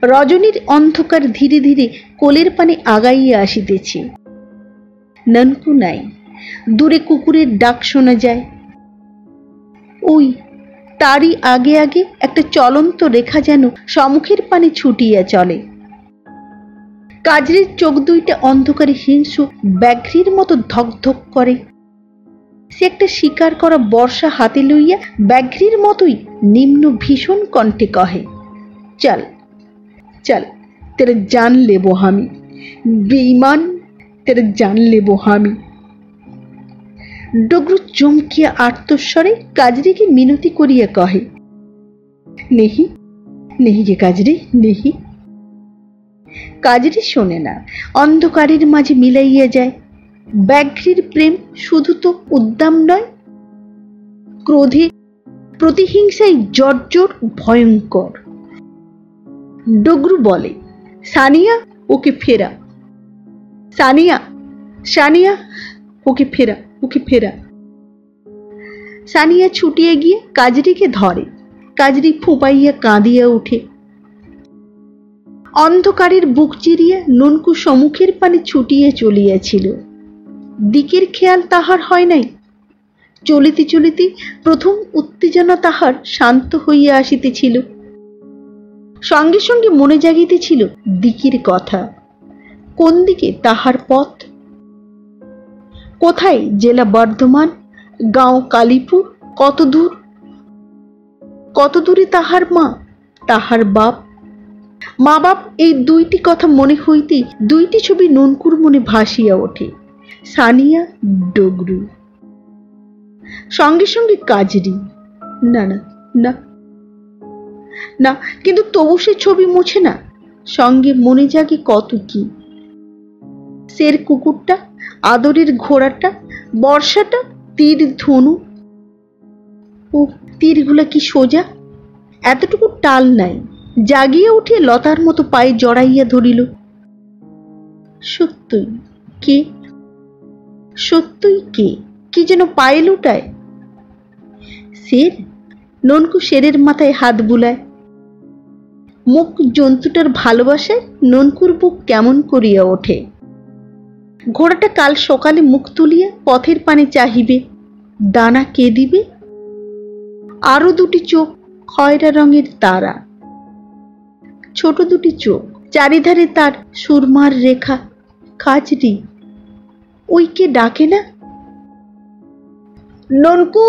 S1: রজনীর অন্ধকার ধীরে ধীরে কোলের পানে আগাইয়া আসিতেছে। ননকু নাই। দূরে কুকুরের ডাক শোনা যায়। ওই তারই আগে আগে একটা চলন্ত রেখা যেন সম্মুখের পানে ছুটিয়া চলে। কাজরির চোখ দুইটা অন্ধকারে হিংস্র ব্যাঘ্রীর মতো ধকধক করে। সে একটা শিকার করা বর্ষা হাতে লইয়া ব্যাঘ্রীর মতোই নিম্ন ভীষণ কণ্ঠে কহে, চল চল তেরে জান লেবো আমি। বেঈমান, তেরা জান লেবো আমি। ডগরু চমকিয়া আর্তস্বরে কাজরিকে মিনতি করিয়া কহে, নেহি নেহি রে কাজরি, নেহি। কাজরি শোনে না, অন্ধকারের মাঝে মিলাইয়া যায়। ব্যাঘ্রের প্রেম শুধু তো উদ্দাম নয়, ক্রোধে প্রতিহিংসায় জর্জর ভয়ঙ্কর। ডগরু বলে, সানিয়া ওকে ফেরা, সানিয়া, সানিয়া ওকে ফেরা, ওকে ফেরা। সানিয়া ছুটিয়ে গিয়ে কাজরিকে ধরে। কাজরি ফোঁপাইয়া কাঁদিয়া উঠে। অন্ধকারের বুক চিরিয়া ননকু সম্মুখের পানে ছুটিয়া চলিয়াছিল। দিকের খেয়াল তাহার হয় নাই। চলিতে চলিতে প্রথম উত্তেজনা তাহার শান্ত হইয়া আসিতেছিল। সঙ্গে সঙ্গে মনে জাগিতেছিল দিকের কথা। কোন দিকে তাহার পথ? কোথায় জেলা বর্ধমান, গাঁও কালীপুর, কত দূর? কত দূরে তাহার মা, তাহার বাপ? মা বাপ এই দুইটি কথা মনে হইতে দুইটি ছবি ননকুর মনে ভাসিয়া ওঠে, সানিয়া, ডগরু। সঙ্গে সঙ্গে কাজরি। না না না না, কিন্তু তবু সে ছবি মুছে না। সঙ্গে মনে জাগে কত কি, শের কুকুরটা, আদরের ঘোড়াটা, বর্ষাটা, তীর ধনু। ও তীরগুলা কি সোজা, এতটুকু টাল নাই। জাগিয়া উঠে লতার মতো পায়ে জড়াইয়া ধরিল। সত্যই কে, সত্যই কে, কি যেন পায়ে লুটায়। শের? ননকু শেরের মাথায় হাত বুলায়। মুখ জন্তুটার ভালোবাসায় ননকুর বুক কেমন করিয়া ওঠে। ঘোড়াটা কাল সকালে মুখ তুলিয়া পথের পানে চাহিবে, দানা কে দিবে? আরো দুটি চোখ, খয়রা রঙের তারা, ছোট দুটি চোখ, চারিধারে তার সুরমার রেখা। কাজরি, ওই কে ডাকে না? ননকু,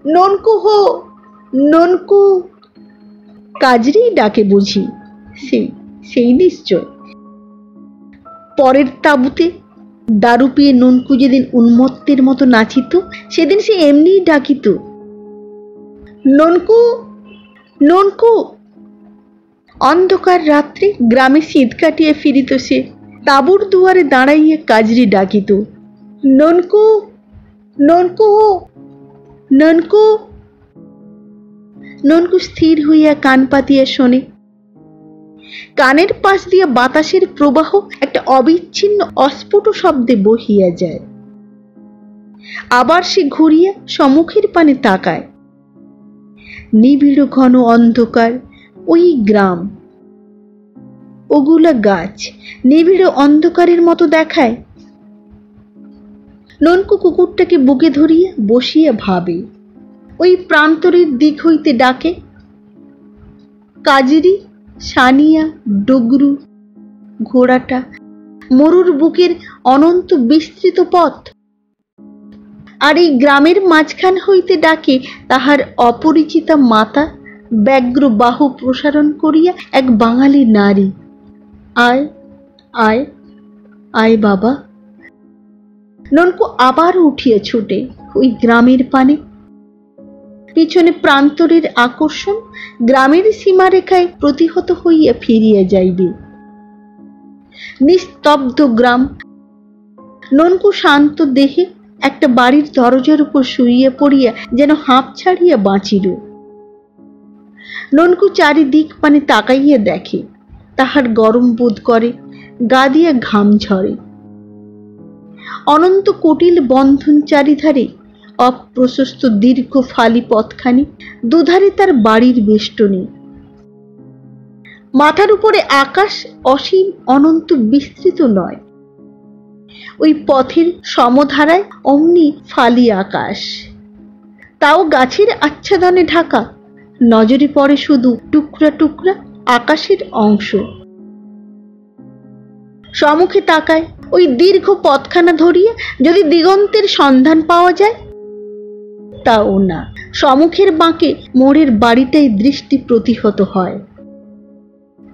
S1: ননকু হো, ননকু। কাজরি ডাকে বুঝি? সেই সেই নিশ্চয়। পরের তাঁবুতে দারু পিয়ে ননকু যেদিন উন্মত্তের মতো নাচিত, সেদিন সে এমনিই ডাকিত, ননকু, ননকু। অন্ধকার রাত্রে গ্রামে শীত কাটিয়া ফিরিত সে। তাঁবুর দুয়ারে দাঁড়াইয়া কাজরি ডাকিত, ননকু, ননকু, ননকু। ননকু স্থির হইয়া কান পাতিয়া শোনে। কানের পাশ দিয়া বাতাসের প্রবাহ একটা অবিচ্ছিন্ন অস্ফুট শব্দে বহিয়া যায়। আবার সে ঘুরিয়া সম্মুখের পানে তাকায়। নিবিড় ঘন অন্ধকার, ওই গ্রাম, ওগুলা গাছ নিবিড় অন্ধকারের মতো দেখায়। ননকু কুকুরটাকে বুকে ধরিয়া বসিয়া ভাবে। ওই প্রান্তরের দিক হইতে ডাকে, কাজরি, সানিয়া, ডগরু, ঘোড়াটা, মরুর বুকের অনন্ত বিস্তৃত পথ। আর এই গ্রামের মাঝখান হইতে ডাকে তাহার অপরিচিতা মাতা, ব্যগ্র বাহু প্রসারণ করিয়া এক বাঙালি নারী, আয় আয় আয় বাবা। ননকু আবার উঠিয়া ছুটে ওই গ্রামের পানে। পিছনে প্রান্তরের আকর্ষণ গ্রামের সীমারেখায় প্রতিহত হইয়া ফিরিয়া যাইবে। নিস্তব্ধ গ্রাম। ননকু শান্ত দেহে একটা বাড়ির দরজার উপর শুইয়া পড়িয়া যেন হাঁপ ছাড়িয়া বাঁচিল। ননকু চারিদিক পানে তাকাইয়া দেখে, তাহার গরম বোধ করে, গা দিয়া ঘাম ঝরে। অনন্ত কুটিল বন্ধন চারিধারে, অপ্রশস্ত দীর্ঘ ফালি পথখানি, দুধারে তার বাড়ির বেষ্টনী। মাথার উপরে আকাশ অসীম অনন্ত বিস্তৃত নয়, ওই পথের সমধারায় অমনি ফালি আকাশ, তাও গাছের আচ্ছাদনে ঢাকা। নজরে পড়ে শুধু টুকরা টুকরা আকাশের অংশ। সম্মুখে তাকায়, ওই দীর্ঘ পথখানা ধরিয়া যদি দিগন্তের সন্ধান পাওয়া যায়, তাও না। সম্মুখের বাঁকে মোড়ের বাড়িটাই দৃষ্টি প্রতিহত হয়।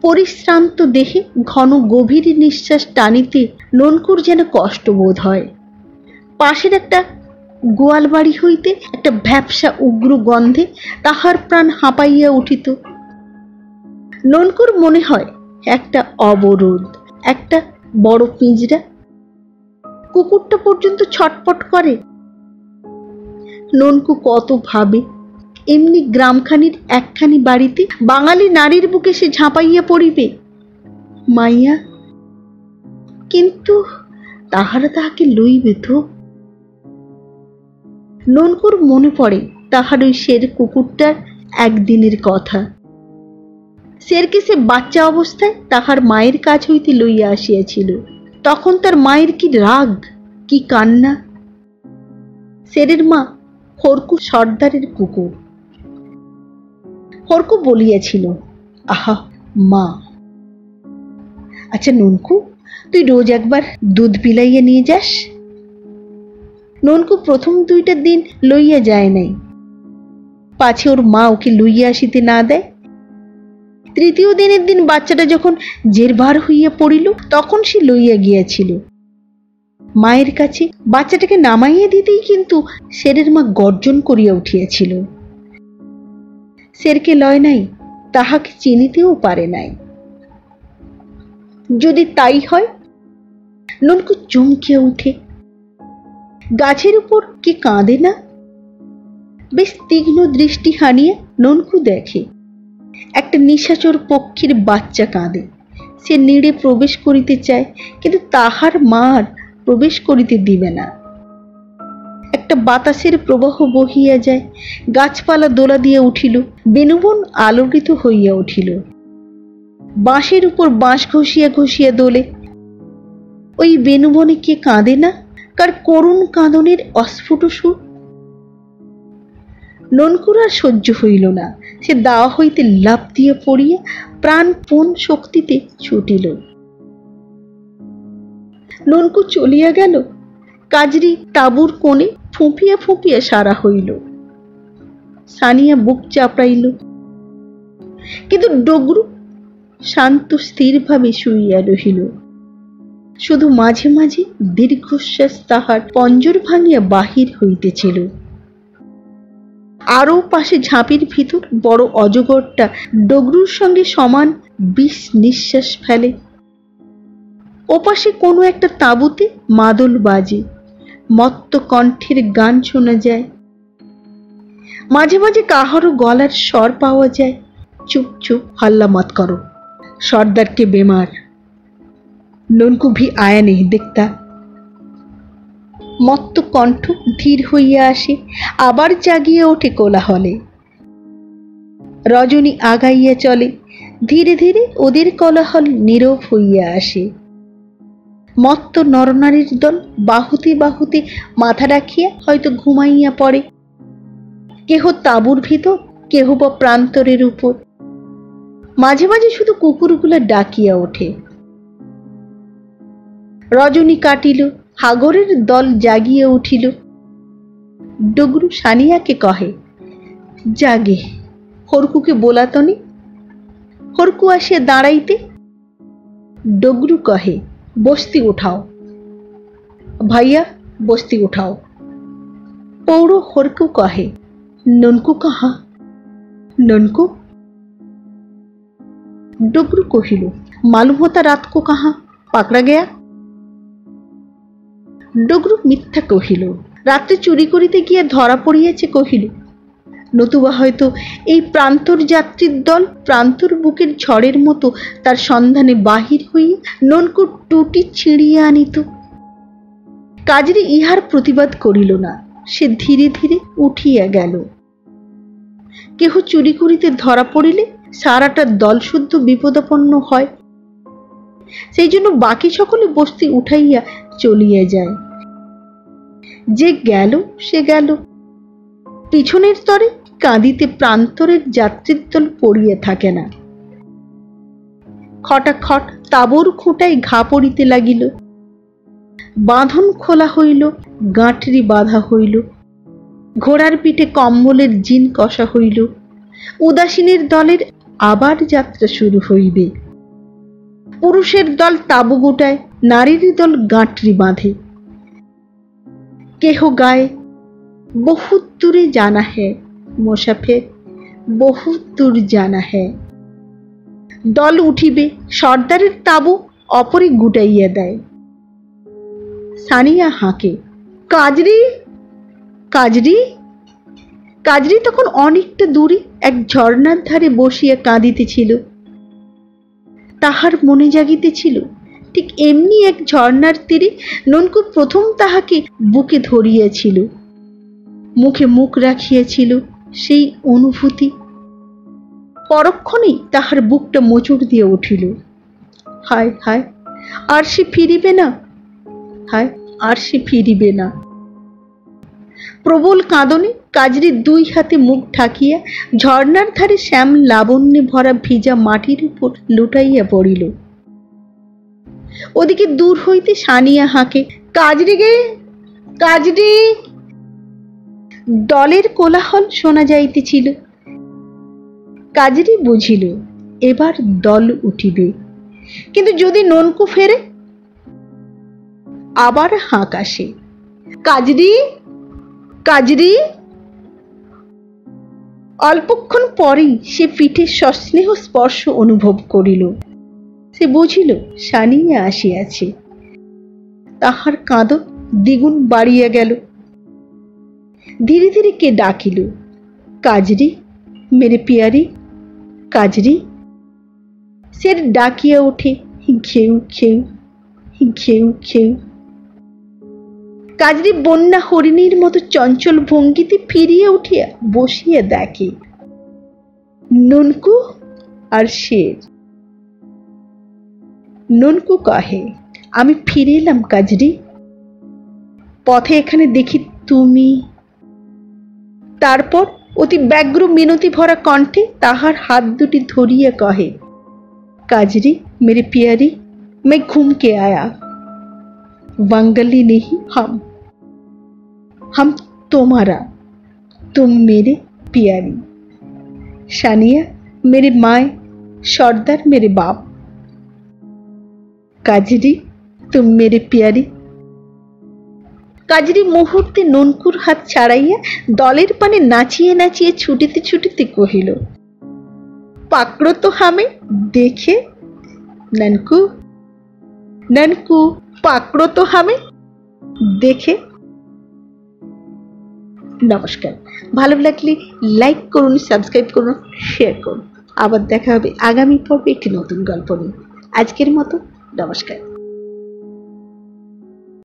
S1: পরিশ্রান্ত দেহে ঘন গভীর নিঃশ্বাস টানিতে ননকুর যেন কষ্ট বোধ হয়। পাশের একটা গোয়াল বাড়ি হইতে একটা ভ্যাপসা উগ্র গন্ধে তাহার প্রাণ হাঁপাইয়া উঠিত। ননকুর মনে হয় একটা অবরোধ, একটা বড় পিঁজরা। কুকুরটা পর্যন্ত ছটপট করে। ননকু কত ভাবে, এমনি গ্রামখানির একখানি বাড়িতে বাঙালি নারীর বুকে সে ঝাঁপাইয়া পড়িবে। মাইয়া, কিন্তু তাহারা তাহাকে লইবে তো। ননকুর মনে পড়ে তাহার ওই শের কুকুরটার একদিনের কথা। শেরকে সে বাচ্চা অবস্থায় তাহার মায়ের কাছ হইতে লইয়া আসিয়াছিল। তখন তার মায়ের কি রাগ, কি কান্না। শেরের মা হরকু সর্দারের কুকুর। হরকু বলিয়াছিল, আহা মা, আচ্ছা ননকু, তুই রোজ একবার দুধ পিলাইয়া নিয়ে যাস। ননকু প্রথম 2টা দিন লইয়া যায় নাই, পাছে ওর মা ওকে লইয়া আসিতে না দেয়। 3য় দিনের দিন বাচ্চাটা যখন জেরবার হইয়া পড়িল, তখন সে লইয়া গিয়াছিল। মায়ের কাছে বাচ্চাটাকে নামাইয়া দিতেই কিন্তু শেরের মা গর্জন করিয়া উঠিয়াছিল। শেরকে লয় নাই, তাহাকে চিনিতেও পারে নাই। যদি তাই হয়, ননকু চমকিয়া উঠে। গাছের উপর কি কাঁদে না? বেশ তীক্ষ্ণ দৃষ্টি হানিয়া ননকু দেখে একটা নিশাচর পক্ষীর বাচ্চা কাঁদে। সে নিড়ে প্রবেশ করিতে চায়, কিন্তু তাহার মার প্রবেশ করিতে দিবে না। একটা বাতাসের প্রবাহ বহিয়া যায়, গাছপালা দোলা দিয়া উঠিল, বেনুবন আলোকিত হইয়া উঠিল। বাঁশের উপর বাঁশ ঘষিয়া ঘষিয়া দোলে। ওই বেনুবনে কে কাঁদে না? কার করুণ কাঁদনের অস্ফুট সুর। ননকুর আর সহ্য হইল না, সে দাওয়া হইতে লাফ দিয়া পড়িয়া প্রাণপণ শক্তিতে ছুটিল। ননকু চলিয়া গেল। কাজরি তাঁবুর কোণে ফুঁপিয়া ফুঁপিয়া সারা হইল। সানিয়া বুক চাপড়াইল, কিন্তু ডগরু শান্ত স্থিরভাবে শুইয়া রহিল। শুধু মাঝে মাঝে দীর্ঘশ্বাস তাহার পঞ্জর ভাঙিয়া বাহির হইতেছিল। আরও পাশে ঝাঁপির ভিতর বড় অজগরটা ডগরুর সঙ্গে সমান বিষ নিঃশ্বাস ফেলে। ওপাশে কোনো একটা তাঁবুতে মাদল বাজে, মত্ত কণ্ঠের গান শোনা যায়। মাঝে মাঝে কাহারও গলার স্বর পাওয়া যায়, চুপ চুপ, हल्ला मत करो, सरदार के बीमार, ननकू भी आया नहीं देखता। মত্ত কণ্ঠ ধীর হইয়া আসে, আবার জাগিয়া ওঠে কোলাহলে। রজনী আগাইয়া চলে, ধীরে ধীরে ওদের কোলাহল নীরব হইয়া আসে। মত্ত নরনারীর দল বাহুতে বাহুতে মাথা রাখিয়া হয়তো ঘুমাইয়া পড়ে, কেহ তাঁবুর ভিতর, কেহ বা প্রান্তরের উপর। মাঝে মাঝে শুধু কুকুরগুলা ডাকিয়া ওঠে। রজনী কাটিল, হাগরের দল জাগিয়া উঠিল। ডগরু সানিয়াকে কহে, জাগে, হরকুকে বোলাতনি। হরকু আসিয়া দাঁড়াইতে ডগরু কহে, বস্তি উঠাও ভাইয়া, বস্তি উঠাও। পৌড় হরকু কহে, ননকু কাহা? ननकू? डुगरू कहिल, मालूम होता रात को कहाँ पकड़ा गया? डुगरू मिथ्या कहिल, रात्रे चुरी करिते गिये धरा पड़ियाছে कहिल। नतुबा हयतो এই প্রান্তর যাত্রীর দল প্রান্তর বুকের ঝড়ের মতো তার সন্ধানে বাহির হইয়া ননকুর টুটি ছিঁড়িয়া আনিত। কাজরি ইহার প্রতিবাদ করিল না, সে ধীরে ধীরে উঠিয়া গেল। কেহ চুরি করিতে ধরা পড়িলে সারাটা দল শুদ্ধ বিপদাপন্ন হয়, সেই জন্য বাকি সকলে বস্তি উঠাইয়া চলিয়া যায়। যে গেল সে গেল, পিছনের তরে কাঁদিতে প্রান্তরের যাত্রীর দল পড়িয়া থাকে না। খটাখট তাঁবুর খুঁটায় ঘা পড়িতে লাগিল, বাঁধন খোলা হইল, গাঁটরি বাঁধা হইল, ঘোড়ার পিঠে কম্বলের জিন কষা হইল। উদাসীনের দলের আবার যাত্রা শুরু হইবে। পুরুষের দল তাঁবু গোটায়, নারীর দল গাঁটরি বাঁধে। কেহ গায়ে বহুত দূরে জানা হ্যায় মোসাফের, বহুত দূর জানা হ্যায়। দল উঠিবে, সর্দারের তাঁবু অপরে গুটাইয়া দেয়। সানিয়া হাঁকে, কাজরি কাজরি। কাজরি তখন অনেকটা দূরে এক ঝর্ণার ধারে বসিয়া কাঁদিতেছিল। তাহার মনে জাগিতেছিল, ঠিক এমনি এক ঝর্ণার তীরে ননকু প্রথম তাহাকে বুকে ধরিয়াছিল, মুখে মুখ রাখিয়াছিল সেই অনুভূতি। পরক্ষণেই তাহার বুকটা মোচড় দিয়ে উঠিল। হায় হায়, আর সে ফিরিবে না, হায় আর সে ফিরিবে না। প্রবল কাঁদনে কাজরি দুই হাতে মুখ ঢাকিয়া ঝর্ণার ধারে শ্যাম লাবণ্যে ভরা ভিজা মাটির উপর লুটাইয়া পড়িল। ওদিকে দূর হইতে সানিয়া হাঁকে, কাজরি গে কাজরি। দলের কোলাহল শোনা যাইতেছিল। কাজরি বুঝিল এবার দল উঠিবে, কিন্তু যদি ননকু ফেরে। আবার হাঁক আসে, কাজরি কাজরি। অল্পক্ষণ পরেই সে পিঠে সস্নেহ স্পর্শ অনুভব করিল। সে বুঝিল সানিয়া আসিয়াছে। তাহার কাঁদন দ্বিগুণ বাড়িয়া গেল। ধীরে ধীরে কে ডাকিল, কাজরি মেরে পিয়ারি, কাজরি। সে ডাকিয়া ওঠে, ঘেউ ঘেউ ঘেউ ঘেউ। কাজরি বন্যা হরিণীর মতো চঞ্চল ভঙ্গিতে ফিরিয়া উঠিয়া বসিয়া দেখে ননকু আর শের। ননকু কহে, আমি ফিরে এলাম কাজরি। পথে এখানে দেখি তুমি। তারপর অতি ব্যগ্র মিনতি ভরা কণ্ঠে তাহার হাত দুটি ধরিয়া কহে, কাজরি মেরে পিয়ারি, मैं घूम के आया, वांगली नहीं हम तुम्हारा, तुम मेरे पियारी। सानिया मेरे माए, सरदार मेरे बाप, काजरी तुम मेरे पियारी। কাজরি মুহূর্তে ননকুর হাত ছাড়াইয়া দলের পানে নাচিয়ে নাচিয়ে ছুটিতে ছুটিতে কহিল, পাকড়ো তো হামে দেখে ননকু, ননকু পাকড়ো তো হামে দেখে। নমস্কার, ভালো লাগলে লাইক করুন, সাবস্ক্রাইব করুন, শেয়ার করুন। আবার দেখা হবে আগামী পর্বে একটি নতুন গল্প নিয়ে। আজকের মতো নমস্কার।